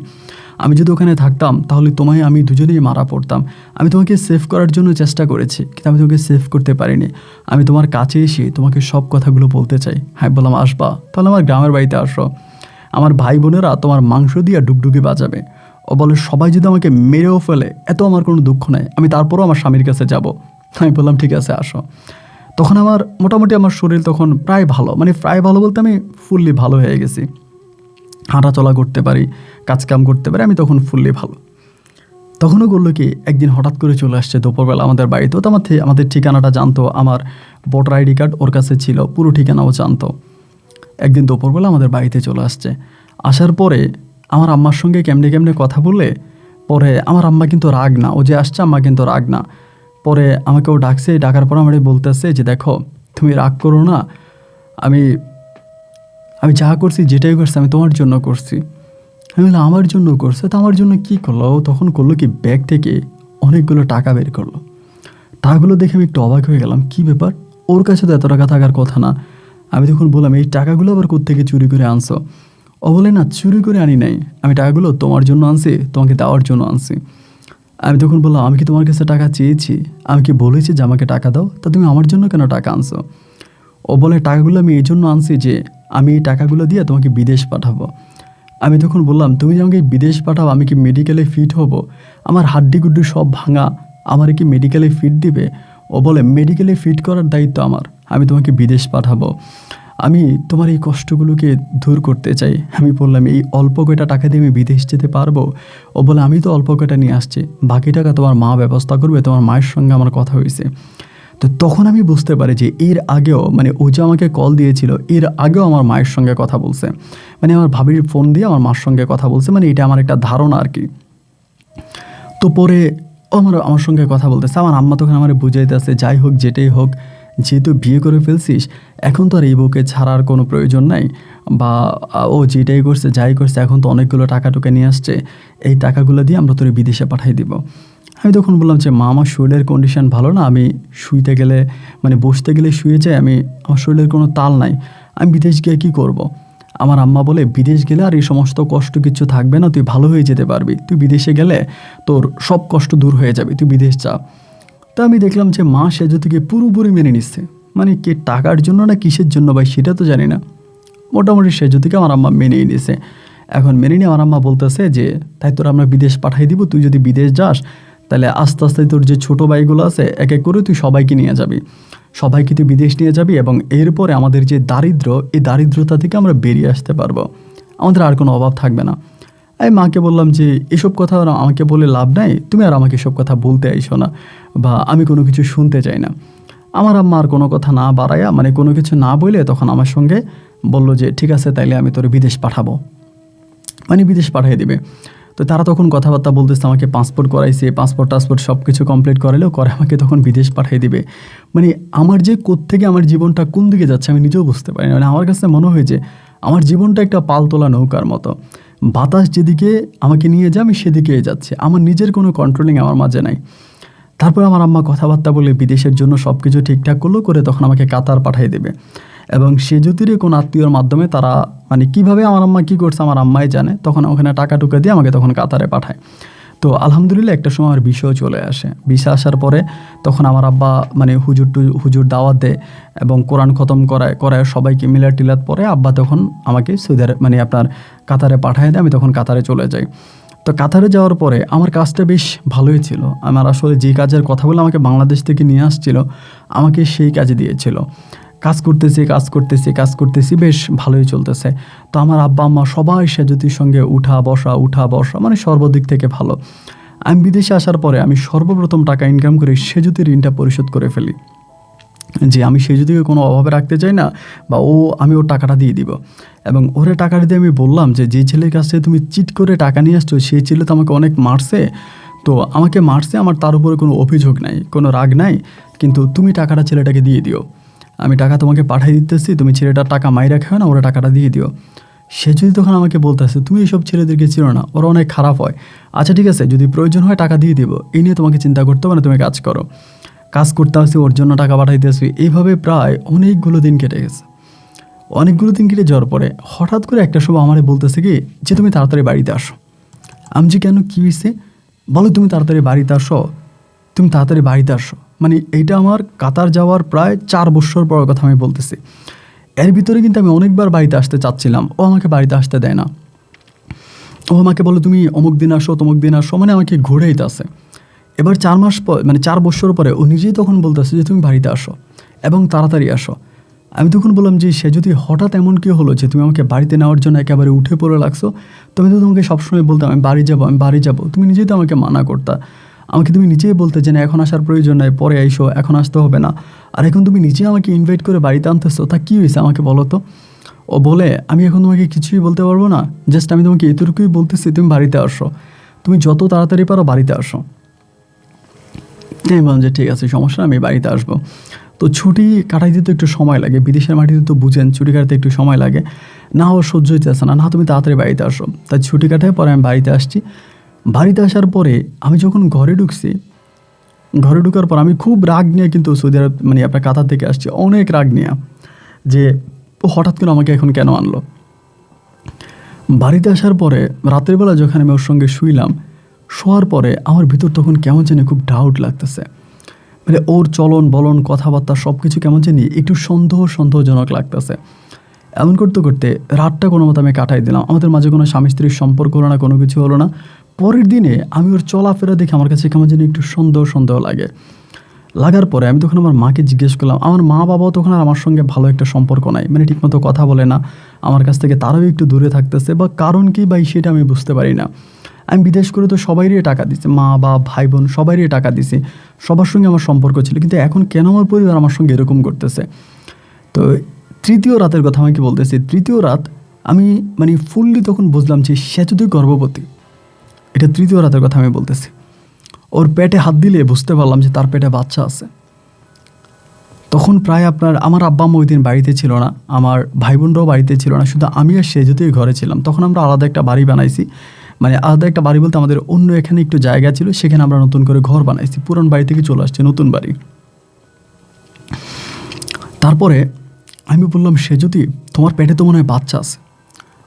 আমি যদি ওখানে থাকতাম তাহলে তোমায় আমি দুজনেই মারা পড়তাম। আমি তোমাকে সেভ করার জন্য চেষ্টা করেছি, কিন্তু আমি তোমাকে সেভ করতে পারিনি। আমি তোমার কাছে এসে তোমাকে সব কথাগুলো বলতে চাই। হ্যাঁ বললাম আসবা, তাহলে আমার গ্রামের বাড়িতে আসো, আমার ভাই বোনেরা তোমার মাংস দিয়ে ডুগডুগি বাজাবে। ও বলে সবাই যদি আমাকে মেরেও ফেলে এত আমার কোনো দুঃখ নাই, আমি তারপরও আমার স্বামীর কাছে যাব। আমি বললাম ঠিক আছে আসো। তখন আমার মোটামুটি আমার শরীর তখন প্রায় ভালো, মানে প্রায় ভালো বলতে আমি ফুললি ভালো হয়ে গেছি, হাঁটাচলা করতে পারি, কাজকাম করতে পারি, আমি তখন ফুললি ভালো। তখনও করলো কি, একদিন হঠাৎ করে চলে আসছে দুপুরবেলা আমাদের বাড়িতে। তো আমাদের ঠিকানাটা জানতো, আমার ভোটার আইডি কার্ড ওর কাছে ছিল, পুরো ঠিকানাও জানতো। একদিন দুপুরবেলা আমাদের বাড়িতে চলে আসছে। আসার পরে আমার আম্মার সঙ্গে কেমনে কেমনে কথা বলে, পরে আমার আম্মা কিন্তু রাগ না, ও যে আসছে আম্মা কিন্তু রাগ না। পরে আমাকে ও ডাকছে, ডাকার পর আমার বলতেছে যে দেখো তুমি রাগ করো না, আমি আমি যা করছি যেটাই করছি আমি তোমার জন্য করছি। আমি বললাম আমার জন্য করছে? তো আমার জন্য কী করলো? ও তখন করলো কি, ব্যাগ থেকে অনেকগুলো টাকা বের করলো। টাকাগুলো দেখে আমি একটু অবাক হয়ে গেলাম, কী ব্যাপার, ওর কাছে তো এত টাকা থাকার কথা না। আমি তখন বললাম এই টাকাগুলো আবার কোত্থেকে চুরি করে আনছো? ও বলে না, চুরি করে আনি নাই, আমি টাকাগুলো তোমার জন্য আনছি, তোমাকে দেওয়ার জন্য আনছি। আমি তখন বললাম আমি কি তোমার কাছে টাকা চেয়েছি? আমি কি বলেছি যে আমাকে টাকা দাও? তা তুমি আমার জন্য কেন টাকা আনছো? ও বলে টাকাগুলো আমি এই জন্য আনছি যে আমি এই টাকাগুলো দিয়ে তোমাকে বিদেশ পাঠাবো। আমি তখন বললাম তুমি যে আমাকে বিদেশ পাঠাও, আমি কি মেডিকেলে ফিট হব? আমার হাড্ডি গুড্ডি সব ভাঙা, আমার কি মেডিকেলে ফিট দিবে? ও বলে মেডিকেলে ফিট করার দায়িত্ব আমার, আমি তোমাকে বিদেশ পাঠাবো, আমি তোমার এই কষ্টগুলোকে দূর করতে চাই। আমি বললাম এই অল্প কয়টা টাকা দিয়ে আমি বিদেশ যেতে পারবো? ও বলে আমি তো অল্প কয়টা নিয়ে আসছি, বাকি টাকা তোমার মা ব্যবস্থা করবে, তোমার মায়ের সঙ্গে আমার কথা হয়েছে। তো তখন আমি বুঝতে পারি যে এর আগেও, মানে ও যে আমাকে কল দিয়েছিল এর আগেও আমার মায়ের সঙ্গে কথা বলছে, মানে আমার ভাবির ফোন দিয়ে আমার মার সঙ্গে কথা বলছে, মানে এটা আমার একটা ধারণা আর কি। তো পরে ও আমার সঙ্গে কথা বলতেছে, আমার আম্মা তখন আমার বুঝাইতেছে যাই হোক যেটাই হোক, যেহেতু বিয়ে করে ফেলছিস এখন তো আর এই বউকে ছাড়ার কোনো প্রয়োজন নাই, বা ও যেটাই করছে যাই করছে এখন তো অনেকগুলো টাকা টুকা নিয়ে আসছে, এই টাকাগুলো দিয়ে আমরা তোরে বিদেশে পাঠিয়ে দিব। আমি তখন বললাম যে মা আমার শরীরের কন্ডিশন ভালো না, আমি শুইতে গেলে মানে বসতে গেলে শুয়ে যাই, আমার শরীরের কোনো তাল নাই, আমি বিদেশ গিয়ে কী করব। আমার আম্মা বলে বিদেশ গেলে আর এই সমস্ত কষ্ট কিছু থাকবে না, তুই ভালো হয়ে যেতে পারবি, তুই বিদেশে গেলে তোর সব কষ্ট দূর হয়ে যাবে, তুই বিদেশ যা। তা আমি দেখলাম যে মা সেজুতিকে পুরোপুরি মেনে নিচ্ছে, মানে কে টাকার জন্য না কিসের জন্য ভাই সেটা তো জানি না, মোটামুটি সেজুতিকে আমার আম্মা মেনেই নিয়েছে। এখন মেনে নিয়ে আমার আম্মা বলতেছে যে তাই তোর আমরা বিদেশ পাঠাই দিব, তুই যদি বিদেশ যাস তাহলে আস্তে আস্তে তোর যে ছোটো ভাইগুলো আছে এক এক করে তুই সবাইকে নিয়ে যাবি, সবাইকে তুই বিদেশ নিয়ে যাবি, এবং এরপরে আমাদের যে দারিদ্র, এই দারিদ্রতা থেকে আমরা বেরিয়ে আসতে পারবো, আমাদের আর কোনো অভাব থাকবে না। আমি মাকে বললাম যে এসব কথা আর আমাকে বলে লাভ নাই, তুমি আর আমাকে এসব কথা বলতে আইসো না, বা আমি কোনো কিছু শুনতে চাই না। আমার আম্মা আর কোনো কথা না বাড়াইয়া, মানে কোনো কিছু না বলে তখন আমার সঙ্গে বলল যে ঠিক আছে তাইলে আমি তোর বিদেশ পাঠাবো, মানে বিদেশ পাঠিয়ে দিবে। তো তারা তখন কথাবার্তা বলতেছে, আমাকে পাসপোর্ট করাইছে, পাসপোর্ট টাসপোর্ট সব কিছু কমপ্লিট করালেও করে আমাকে তখন বিদেশ পাঠিয়ে দিবে। মানে আমার যে কোত্থেকে আমার জীবনটা কোন দিকে যাচ্ছে আমি নিজেও বুঝতে পারি না। মানে আমার কাছে মনে হয় যে আমার জীবনটা একটা পালতোলা নৌকার মতো, বাতাস যেদিকে আমাকে নিয়ে যায় আমি সেদিকেই যাচ্ছি, আমার নিজের কোনো কন্ট্রোলিং আমার মাঝে নাই। তারপর আমার আম্মা কথাবার্তা বলে বিদেশের জন্য সব কিছু ঠিকঠাক করলো, করে তখন আমাকে কাতার পাঠিয়ে দেবে, এবং সে জ্যোতির কোনো আত্মীয়র মাধ্যমে তারা, মানে কীভাবে আমার আম্মা কী করছে আমার আম্মাই জানে, তখন ওখানে টাকা টুকা দিয়ে আমাকে তখন কাতারে পাঠায়। তো আলহামদুলিল্লাহ একটা সময় আমার বিষয় চলে আসে, বিষয় আসার পরে তখন আমার আব্বা মানে হুজুর দাওয়াত দেয় এবং কোরআন খতম করায় সবাইকে মিলাদ টিলাত পরে আব্বা তখন আমাকে মানে আপনার কাতারে পাঠিয়ে দেয়। আমি তখন কাতারে চলে যাই। তো কাতারে যাওয়ার পরে আমার কাজটা বেশ ভালোই ছিল, আমার আসলে যে কাজের কথা বলে আমাকে বাংলাদেশ থেকে নিয়ে আসছিল আমাকে সেই কাজে দিয়েছিল। কাজ করতেছি বেশ ভালোই চলতেছে। তো আমার আব্বা আম্মা সবাই সেজুতির সঙ্গে উঠা বসা মানে সর্বদিক থেকে ভালো। আমি বিদেশে আসার পরে আমি সর্বপ্রথম টাকা ইনকাম করে সেজুতির ঋণটা পরিশোধ করে ফেলি, যে আমি সেজুতিকে কোনো অভাবে রাখতে চাই না, বা আমি ওর টাকাটা দিয়ে দিব। এবং ওরে টাকাটা দিয়ে আমি বললাম যে যে ছেলের কাছ থেকে তুমি চিট করে টাকা নিয়ে আসছো সেই ছেলে তো আমাকে অনেক মারছে, তো আমাকে মারছে, আমার তার উপরে কোনো অভিযোগ নাই, কোনো রাগ নাই, কিন্তু তুমি টাকাটা ছেলেটাকে দিয়ে দিও, আমি টাকা তোমাকে পাঠিয়ে দিতেছি, তুমি ছেলেটার টাকা মাইরা খাও না, ওরা টাকাটা দিয়ে দিও। সে যদি তখন আমাকে বলতেছে তুমি এইসব ছেলেদেরকে চিনো না, ওরা অনেক খারাপ হয়, আচ্ছা ঠিক আছে যদি প্রয়োজন হয় টাকা দিয়ে দিব, এই নিয়ে তোমাকে চিন্তা করতে হবে না, তুমি কাজ করতে আসছি, ওর জন্য টাকা পাঠাইতে আসছি। এইভাবে প্রায় অনেকগুলো দিন কেটে গেছে। অনেকগুলো দিন কেটে যাওয়ার পরে হঠাৎ করে একটা সময় আমারে বলতেছে কি যে তুমি তাড়াতাড়ি বাড়িতে আসো। আমি যে কেন, কী হয়েছে? বলো তুমি তাড়াতাড়ি বাড়িতে আসো। মানে এইটা আমার কাতার যাওয়ার প্রায় 4 বছর পর কথা আমি বলতেছি। এর ভিতরে কিন্তু আমি অনেকবার বাড়িতে আসতে চাচ্ছিলাম, ও আমাকে বাড়িতে আসতে দেয় না। ও আমাকে বলে তুমি অমুক দিন আসো, তমুক দিন আসো, মানে আমাকে ঘুরেই আসে। এবার 4 মাস পর, মানে 4 বছর পরে ও নিজেই তখন বলতেছে যে তুমি বাড়িতে আসো এবং তাড়াতাড়ি আসো। আমি তখন বললাম যে সে যদি হঠাৎ এমন কি হলো যে তুমি আমাকে বাড়িতে নেওয়ার জন্য একেবারে উঠে পড়ে লাগছো, তো আমি তো তোমাকে সবসময় বলতাম আমি বাড়ি যাবো, আমি বাড়ি যাবো, তুমি নিজেই তো আমাকে মানা করতা, আমাকে তুমি নিজেই বলতে যে না এখন আসার প্রয়োজন নাই, পরে আইসো, এখন আসতে হবে না, আর এখন তুমি নিজে আমাকে ইনভাইট করে বাড়িতে আনতেছো, তা কী হয়েছে আমাকে বলো তো। ও বলে আমি এখন তোমাকে কিছুই বলতে পারবো না, জাস্ট আমি তোমাকে এতটুকুই বলতেছি তুমি বাড়িতে আসো, তুমি যত তাড়াতাড়ি পারো বাড়িতে আসো। আমি বললাম যে ঠিক আছে সমস্যা না, আমি বাড়িতে আসবো। তো ছুটি কাটাইতে তো একটু সময় লাগে, বিদেশের মাটিতে তো বুঝেন ছুটি কাটাতে একটু সময় লাগে, না ও সহ্য হইতেছে না, না তুমি তাড়াতাড়ি বাড়িতে আসো। তাই ছুটি কাটায় পরে আমি বাড়িতে আসছি। বাড়িতে আসার পরে আমি যখন ঘরে ঢুকছি, ঘরে ঢুকার পর আমি খুব রাগ নিয়ে কিন্তু সৌদি আরব মানে আপনার কাতার থেকে আসছি, অনেক রাগ নিয়ে যে ও হঠাৎ করে আমাকে এখন কেন আনলো। বাড়িতে আসার পরে রাতের বেলা যখন আমি ওর সঙ্গে শুইলাম, শোয়ার পরে আমার ভিতর তখন কেমন জানি খুব ডাউট লাগতেছে, মানে ওর চলন বলন কথাবার্তা সব কিছু কেমন জানি একটু সন্দেহজনক লাগতেছে। এমন করতে করতে রাতটা কোনো মতো আমি কাটাই দিলাম, আমাদের মাঝে কোনো স্বামী স্ত্রীর সম্পর্ক হলো না, কোনো কিছু হলো না। পরের দিনে আমি ওর চলাফেরা দেখে আমার কাছে কেমন জানি একটু সন্দেহ লাগে। লাগার পরে আমি তখন আমার মাকে জিজ্ঞেস করলাম, আমার মা বাবাও তখন আর আমার সঙ্গে ভালো একটা সম্পর্ক নাই, মানে ঠিকমতো কথা বলে না, আমার কাছ থেকে তারাও একটু দূরে থাকতেছে, বা কারণ কি বা সেটা আমি বুঝতে পারি না। আমি বিদেশ করে তো সবাইরই টাকা দিছি, মা বাবা ভাই বোন সবাইরই টাকা দিছি, সবার সঙ্গে আমার সম্পর্ক ছিল, কিন্তু এখন কেন আমার পরিবার আমার সঙ্গে এরকম করতেছে। তো তৃতীয় রাতের কথা আমি কি বলতেছি, তৃতীয় রাত আমি মানে ফুললি তখন বুঝলাম যে সে যদি গর্ভবতী, এটা তৃতীয় রাতের কথা আমি বলতেছি। ওর পেটে হাত দিলে বুঝতে পারলাম যে তার পেটে বাচ্চা আছে। তখন প্রায় আপনার আমার আব্বা আম্মা ওই দিন বাড়িতে ছিল না, আমার ভাই বোনরাও বাড়িতে ছিল না, শুধু আমি আর সে যেতেই ঘরে ছিলাম। তখন আমরা আলাদা একটা বাড়ি বানাইছি, মানে আলাদা একটা বাড়ি বলতে আমাদের অন্য এখানে একটু জায়গা ছিল, সেখানে আমরা নতুন করে ঘর বানাইছি, পুরান বাড়ি থেকে চলে আসছে নতুন বাড়ি। তারপরে আমি বললাম সে যদি তোমার পেটে তো মনে হয় বাচ্চা আছে।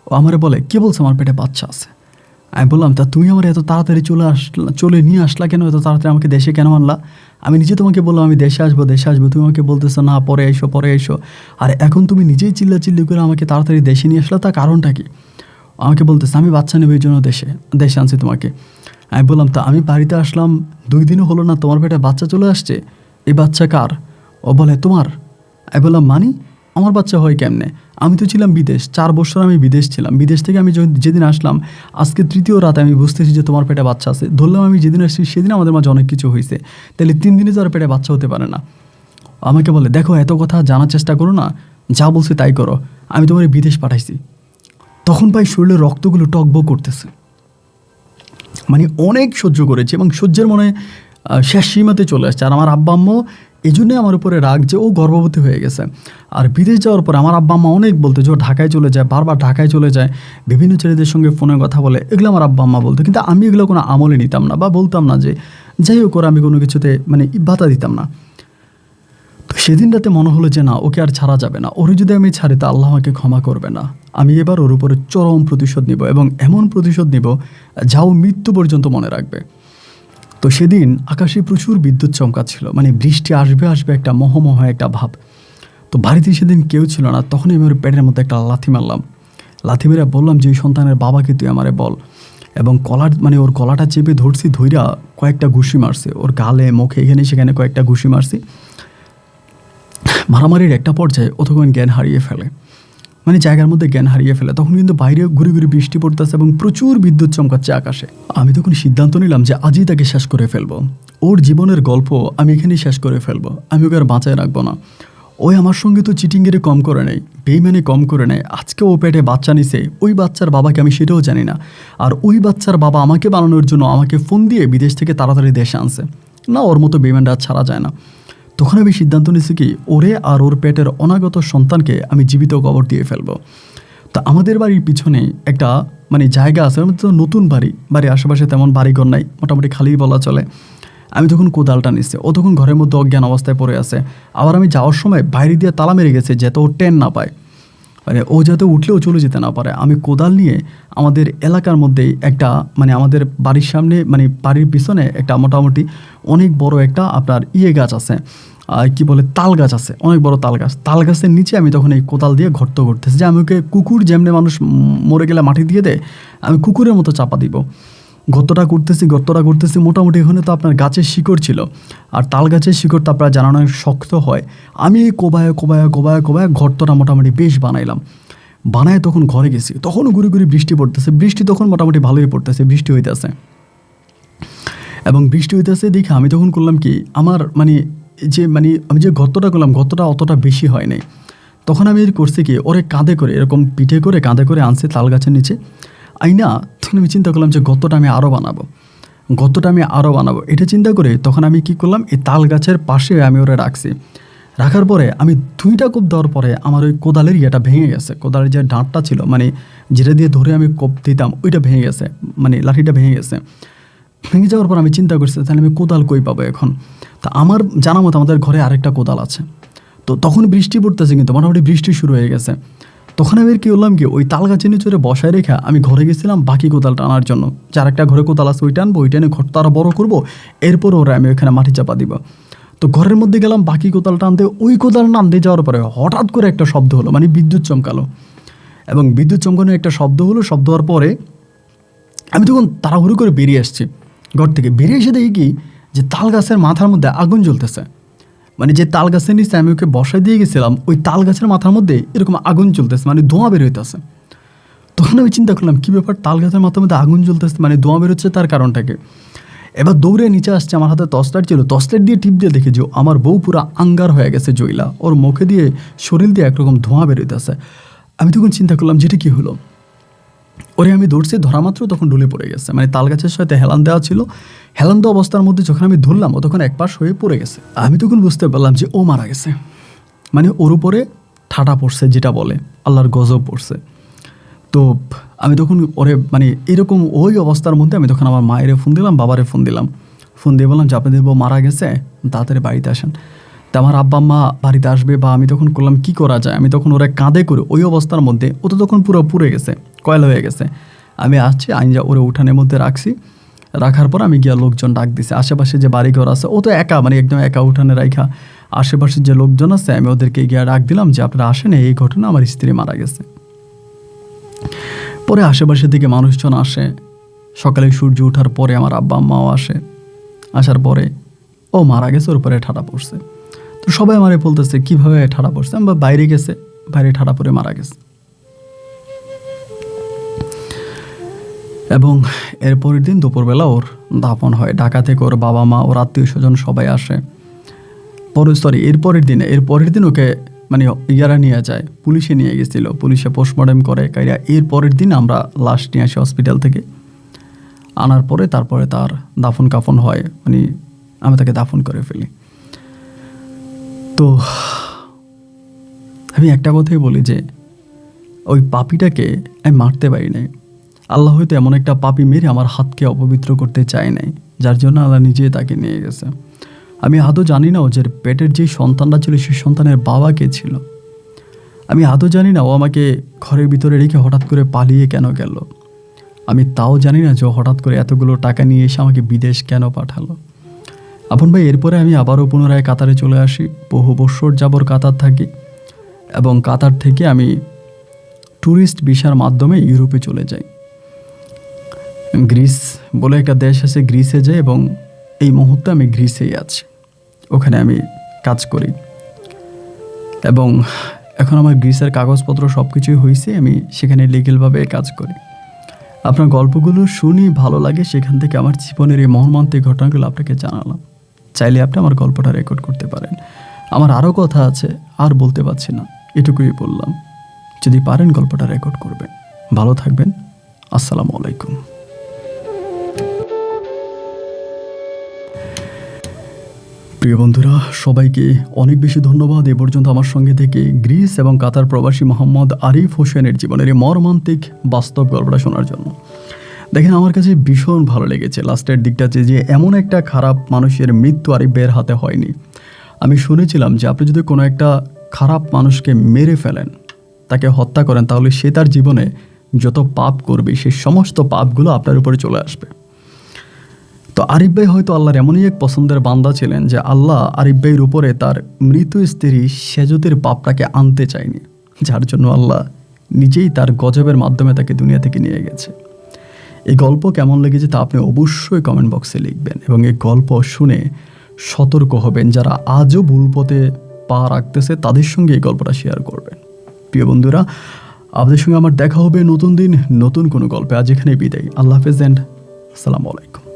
ও আমারে বলে কে বলছে আমার পেটে বাচ্চা আছে। আমি বললাম তা তুমি আমার এত তাড়াতাড়ি চলে নিয়ে আসলা কেন, এত তাড়াতাড়ি আমাকে দেশে কেন আনলা? আমি নিজে তোমাকে বললাম আমি দেশে আসবো, তুমি আমাকে বলতেছো না পরে এসো, আর এখন তুমি নিজেই চিল্লি করে আমাকে তাড়াতাড়ি দেশে নিয়ে আসলা, তার কারণটা কি? আমাকে বলতেছে আমি বাচ্চা নেব এই জন্য দেশে আনছি তোমাকে। আমি বললাম তা আমি বাড়িতে আসলাম 2 দিনও হলো না, তোমার পেটে বাচ্চা চলে আসছে, এই বাচ্চা কার? ও বলে তোমার। আমি বললাম মানি আমার বাচ্চা হয় কেমনে? আমি তো ছিলাম বিদেশ, 4 বছর আমি বিদেশ ছিলাম, বিদেশ থেকে আমি যেদিন আসলাম আজকে তৃতীয় রাতে আমি বুঝতেছি যে তোমার পেটে বাচ্চা আছে। ধরলাম আমি যেদিন আসছি সেদিন আমাদের মাঝে অনেক কিছু হয়েছে, তাহলে 3 দিনে তো আর পেটে বাচ্চা হতে পারে না। আমাকে বলে দেখো এত কথা জানার চেষ্টা করো না, যা বলছে তাই করো, আমি তোমার বিদেশ পাঠাইছি। তখন ভাই শরীরের রক্তগুলো টকবক করতেছে, মানে অনেক সহ্য করেছে এবং সহ্যের মনে শেষ সীমাতে চলে আসছে। আর আমার আব্বা আম্মু এই জন্যে আমার উপরে রাগ যে ও গর্ভবতী হয়ে গেছে। আর বিদেশ যাওয়ার পর আমার আব্বা আম্মা অনেক বলতো যে ও ঢাকায় চলে যায়, বারবার ঢাকায় চলে যায়, বিভিন্ন ছেলেদের সঙ্গে ফোনে কথা বলে, এগুলো আমার আব্বা আম্মা বলতো, কিন্তু আমি এগুলো কোনো আমলে নিতাম না বা বলতাম না, যে যাই হোক ওরা আমি কোনো কিছুতে মানে বাধা দিতাম না। তো সেদিন রাতে মনে হলো যে না ওকে আর ছাড়া যাবে না, ওরে যদি আমি ছাড়ি তা আল্লাহ আমাকে ক্ষমা করবে না, আমি এবার ওর উপরে চরম প্রতিশোধ নিব এবং এমন প্রতিশোধ নিব যা ও মৃত্যু পর্যন্ত মনে রাখবে। তো সেদিন আকাশে প্রচুর বিদ্যুৎ চমকাচ্ছিল, মানে বৃষ্টি আসবে একটা মোহমোহ একটা ভাব। তো বাড়িতে সেদিন কেউ ছিল না, তখনই আমি ওর পেটের মধ্যে একটা লাথি মারলাম। লাথি মেরে বললাম যে ওই সন্তানের বাবাকে তুই আমারে বল, এবং ওর গলাটা চেপে ধইরা কয়েকটা ঘুষি মারছে, ওর গালে মুখে এখানে সেখানে কয়েকটা ঘুষি মারছি। মারামারির একটা পর্যায়ে ও তখন জ্ঞান হারিয়ে ফেলে, মানে জায়গার মধ্যে জ্ঞান হারিয়ে ফেলে। তখন কিন্তু বাইরে ঘুরে বৃষ্টি পড়তেছে এবং প্রচুর বিদ্যুৎ চমকাচ্ছে আকাশে। আমি তখন সিদ্ধান্ত নিলাম যে আজই তাকে শেষ করে ফেলবো, ওর জীবনের গল্প আমি এখানেই শেষ করে ফেলবো, আমি ওকে আর বাঁচায় রাখবো না। ওই আমার সঙ্গে তো চিটিংগিরি কম করে নেই, বেইমানি কম করে নেয়, আজকে ও পেটে বাচ্চা নিছে, ওই বাচ্চার বাবাকে আমি সেটাও জানি না, আর ওই বাচ্চার বাবা আমাকে বানানোর জন্য আমাকে ফোন দিয়ে বিদেশ থেকে তাড়াতাড়ি দেশে আনছে, না ওর মতো বেইমানটা ছাড়া যায় না। তখন আমি সিদ্ধান্ত নিয়েছি কি ওরে আর ওর পেটের অনাগত সন্তানকে আমি জীবিত কবর দিয়ে ফেলবো। তো আমাদের বাড়ির পিছনে একটা মানে জায়গা আছে, তো নতুন বাড়ির আশেপাশে তেমন বাড়িঘর নাই, মোটামুটি খালি বলা চলে। আমি তখন কোদালটা নিচ্ছি, ও তখন ঘরের মধ্যে অজ্ঞান অবস্থায় পড়ে আছে। আবার আমি যাওয়ার সময় বাইরে দিয়ে তালা মেরে গেছে যাতে ও টেন না পায়, মানে ও যাতে উঠলেও চলে যেতে না পারে। আমি কোদাল নিয়ে আমাদের এলাকার মধ্যেই একটা মানে আমাদের বাড়ির সামনে মানে বাড়ির পিছনে একটা মোটামুটি অনেক বড় একটা আপনার গাছ আছে, কি বলে তাল গাছ আছে, অনেক বড় তাল গাছের নিচে আমি তখন এই কোদাল দিয়ে গর্ত করতেছি, যে আমি ওকে কুকুর যেমনি মানুষ মরে গেলে মাটি দিয়ে দেয়, আমি কুকুরের মতো চাপা দিব। গর্তটা করতেছি মোটামুটি এখানে তো আপনার গাছের শিকড় ছিল, আর তাল গাছের শিকড় তো আপনার জানানো শক্ত হয়। আমি কোবায় গর্তটা মোটামুটি বেশ বানায় তখন ঘরে গেছি, তখনও গুড়ি বৃষ্টি পড়তেছে, বৃষ্টি তখন মোটামুটি ভালোই পড়তেছে, বৃষ্টি হইতেছে। এবং বৃষ্টি হইতেছে দেখে আমি তখন করলাম কি, আমার আমি যে গর্তটা করলাম, গর্তটা অতটা বেশি হয় নাই। তখন আমি করছি কি, ওরে কাঁধে করে এরকম পিঠে করে কাঁধে করে আনছে তাল গাছের নিচে আইনা। তখন আমি চিন্তা করলাম যে গর্তটা আমি আরও বানাবো। এটা চিন্তা করে তখন আমি কি করলাম, এই তাল গাছের পাশে আমি ওরা রাখার পরে আমি 2টা কোপ দেওয়ার পরে আমার ওই কোদালের ইয়েটা ভেঙে গেছে। কোদালের যে ডাঁটটা ছিল, যেটা দিয়ে ধরে আমি কোপ দিতাম, ওইটা ভেঙে গেছে, লাঠিটা ভেঙে গেছে। ভেঙে যাওয়ার পর আমি চিন্তা করছি তাহলে আমি কোদাল কই পাবো এখন। তা আমার জানা মতো আমাদের ঘরে আরেকটা কোদাল আছে। তো তখন বৃষ্টি পড়তেছে, কিন্তু মোটামুটি বৃষ্টি শুরু হয়ে গেছে। তখন আমি কি করলাম কি, ওই তাল গাছের নিচে বসায় রেখে আমি ঘরে গেছিলাম বাকি কোদালটা আনার জন্য। যার একটা ঘরে কোদাল আছে ওইটা আনবো, ওইটা এনে ঘরটা আরও বড়ো করবো, এরপর ওরা আমি ওইখানে মাটি চাপা দিব। তো ঘরের মধ্যে গেলাম বাকি কোদালটা আনতে। ওই কোদাল আনতে যাওয়ার পরে হঠাৎ করে একটা শব্দ হলো, বিদ্যুৎ চমকালো। এবং বিদ্যুৎ চমকানোর একটা শব্দ হওয়ার পরে আমি তখন তাড়াহুড়ো করে বেরিয়ে আসছি ঘর থেকে। বেরিয়ে এসে দেখি কি, যে তাল গাছের মাথার মধ্যে আগুন জ্বলতেছে। যে তাল গাছের নিচে আমি ওকে বসায় দিয়ে গেছিলাম, ওই তাল গাছের মাথার মধ্যে এরকম আগুন জ্বলতেছে, ধোঁয়া বের হইতেছে। তখন আমি চিন্তা করলাম কী ব্যাপার, তাল গাছের মাথার মধ্যে আগুন জ্বলতেছে, ধোঁয়া বেরোচ্ছে, তার কারণটাকে। এবার দৌড়ে নিচে আসছে, আমার হাতে টর্চলাইট ছিল, টর্চলাইট দিয়ে টিপ দিয়ে দেখি যে আমার বউ পুরো আঙ্গার হয়ে গেছে জয়লা, ওর মুখে দিয়ে শরীর দিয়ে একরকম ধোঁয়া বেরোইতেছে। আমি তখন চিন্তা করলাম যেটা কী হলো। ওরে আমি দৌড়ছি, ধরা মাত্র তখন ডুলে পড়ে গেছে। তাল গাছের সাথে হেলান দেওয়া ছিল, হেলান দেওয়া অবস্থার মধ্যে যখন আমি ধরলাম, ও তখন একপাশ হয়ে পড়ে গেছে। আমি তখন বুঝতে পারলাম যে ও মারা গেছে। ওর উপরে ঠাটা পড়ছে, যেটা বলে আল্লাহর গজব পড়ছে। তো আমি তখন ওরে এরকম ওই অবস্থার মধ্যে আমি তখন আমার মায়েরে ফোন দিলাম, বাবারে ফোন দিয়ে বললাম যে আপনাদের বউ মারা গেছে, তাড়াতাড়ি বাড়িতে আসেন। তা আমার আব্বা আম্মা বাড়িতে আসবে, বা আমি তখন করলাম কী করা যায়। আমি তখন ওরা কাঁধে করে ওই অবস্থার মধ্যে, ও তো তখন পুরো পুড়ে গেছে, কয়লা হয়ে গেছে। আমি আসছি, আইনজা ওরে উঠানের মধ্যে রাখার পর আমি গিয়া লোকজন ডাক দিছি। আশেপাশে যে বাড়িঘর আছে, ও তো একা, একদম একা উঠানে রাখা। আশেপাশের যে লোকজন আছে আমি ওদেরকে গিয়া ডাক দিলাম যে আপনারা আসেন, এই ঘটনা, আমার স্ত্রী মারা গেছে। পরে আশেপাশে থেকে মানুষজন আসে। সকালে সূর্য ওঠার পরে আমার আব্বা আম্মাও আসার পরে ও মারা গেছে, ওর পরে ঠাটা পড়ছে। তো সবাই আমারে বলতেছে কীভাবে ঠাটা পড়ছে। আমি বাইরে গেছে, বাইরে ঠাটা পড়ে মারা গেছে। এবং এর পরের দিন দুপুরবেলা ওর দাফন হয়। ঢাকা থেকে ওর বাবা মা, ওর আত্মীয় স্বজন সবাই আসে। এর পরের দিন ওকে ইয়ারা নিয়ে যায়, পুলিশে নিয়ে গেছিল, পুলিশে পোস্টমর্টেম করে কাইরা। এর পরের দিন আমরা লাশ নিয়ে আসি হসপিটাল থেকে। আনার পরে তারপরে তার দাফন কাফন হয়, আমি তাকে দাফন করে ফেলি। তো আমি একটা কথাই বলি যে ওই পাপীটাকে আমি মারতে পারি নাই। আল্লাহ হয়তো এমন একটা পাপী মেরে আমার হাতকে অপবিত্র করতে চায় নাই, যার জন্য আল্লাহ নিজেই তাকে নিয়ে গেছে। আমি আদৌ জানি না ও যে পেটের যে সন্তানটা ছিল সেই সন্তানের বাবা কে ছিল। আমি আদৌ জানি না ও আমাকে ঘরের ভিতরে রেখে হঠাৎ করে পালিয়ে কেন গেল। আমি তাও জানি না যে হঠাৎ করে এতগুলো টাকা নিয়ে এসে আমাকে বিদেশ কেন পাঠালো। আপন ভাই, এরপরে আমি আবারও পুনরায় কাতারে চলে আসি। বহু বছর যাবর কাতার থাকি, এবং কাতার থেকে আমি ট্যুরিস্ট ভিসার মাধ্যমে ইউরোপে চলে যাই। গ্রিস বলে একটা দেশ আছে, গ্রিসে যাই, এবং এই মুহূর্তে আমি গ্রিসেই আছি। ওখানে আমি কাজ করি, এবং এখন আমার গ্রিসের কাগজপত্র সব কিছুই হয়েছে, আমি সেখানে লিগেলভাবে কাজ করি। আপনার গল্পগুলো শুনি, ভালো লাগে, সেখান থেকে আমার জীবনের এই মর্মান্তিক ঘটনাগুলো আপনাকে জানালাম। চাইলে আপনি আমার গল্পটা রেকর্ড করতে পারেন। আমার আরও কথা আছে, আর বলতে পারছি না, এটুকুই বললাম। যদি পারেন গল্পটা রেকর্ড করবেন। ভালো থাকবেন। আসসালামু আলাইকুম। প্রিয় বন্ধুরা, সবাইকে অনেক বেশি ধন্যবাদ এ পর্যন্ত আমার সঙ্গে থেকে গ্রিস এবং কাতার প্রবাসী মোহাম্মদ আরিফ হোসেনের জীবনের এই মর্মান্তিক বাস্তব গল্পটা শোনার জন্য। দেখেন, আমার কাছে ভীষণ ভালো লেগেছে লাস্টের দিকটাতে, যে এমন একটা খারাপ মানুষের মৃত্যু আরিফের হাতে হয়নি। আমি শুনেছিলাম যে আপনি যদি কোনো একটা খারাপ মানুষকে মেরে ফেলেন, তাকে হত্যা করেন, তাহলে সে তার জীবনে যত পাপ করবে সেই সমস্ত পাপগুলো আপনার উপরে চলে আসবে। তো আরিফ ভাই হয়তো আল্লাহর এমনই এক পছন্দের বান্দা ছিলেন যে আল্লাহ আরিফ ভাইয়ের উপরে তার মৃত স্ত্রী সেজতের পাপটাকে আনতে চায়নি, যার জন্য আল্লাহ নিজেই তার গজবের মাধ্যমে তাকে দুনিয়া থেকে নিয়ে গেছে। এই গল্প কেমন লেগেছে তা আপনি অবশ্যই কমেন্ট বক্সে লিখবেন এবং এই গল্প শুনে সতর্ক হবেন। যারা আজও ভুল পথে পা রাখতেছে তাদের সঙ্গে এই গল্পটা শেয়ার করবেন। প্রিয় বন্ধুরা, আপনাদের সঙ্গে আমার দেখা হবে নতুন দিন নতুন কোনো গল্পে। আজ এখানে বিদায়। আল্লাহ হাফেজ অ্যান্ড আসসালামু আলাইকুম।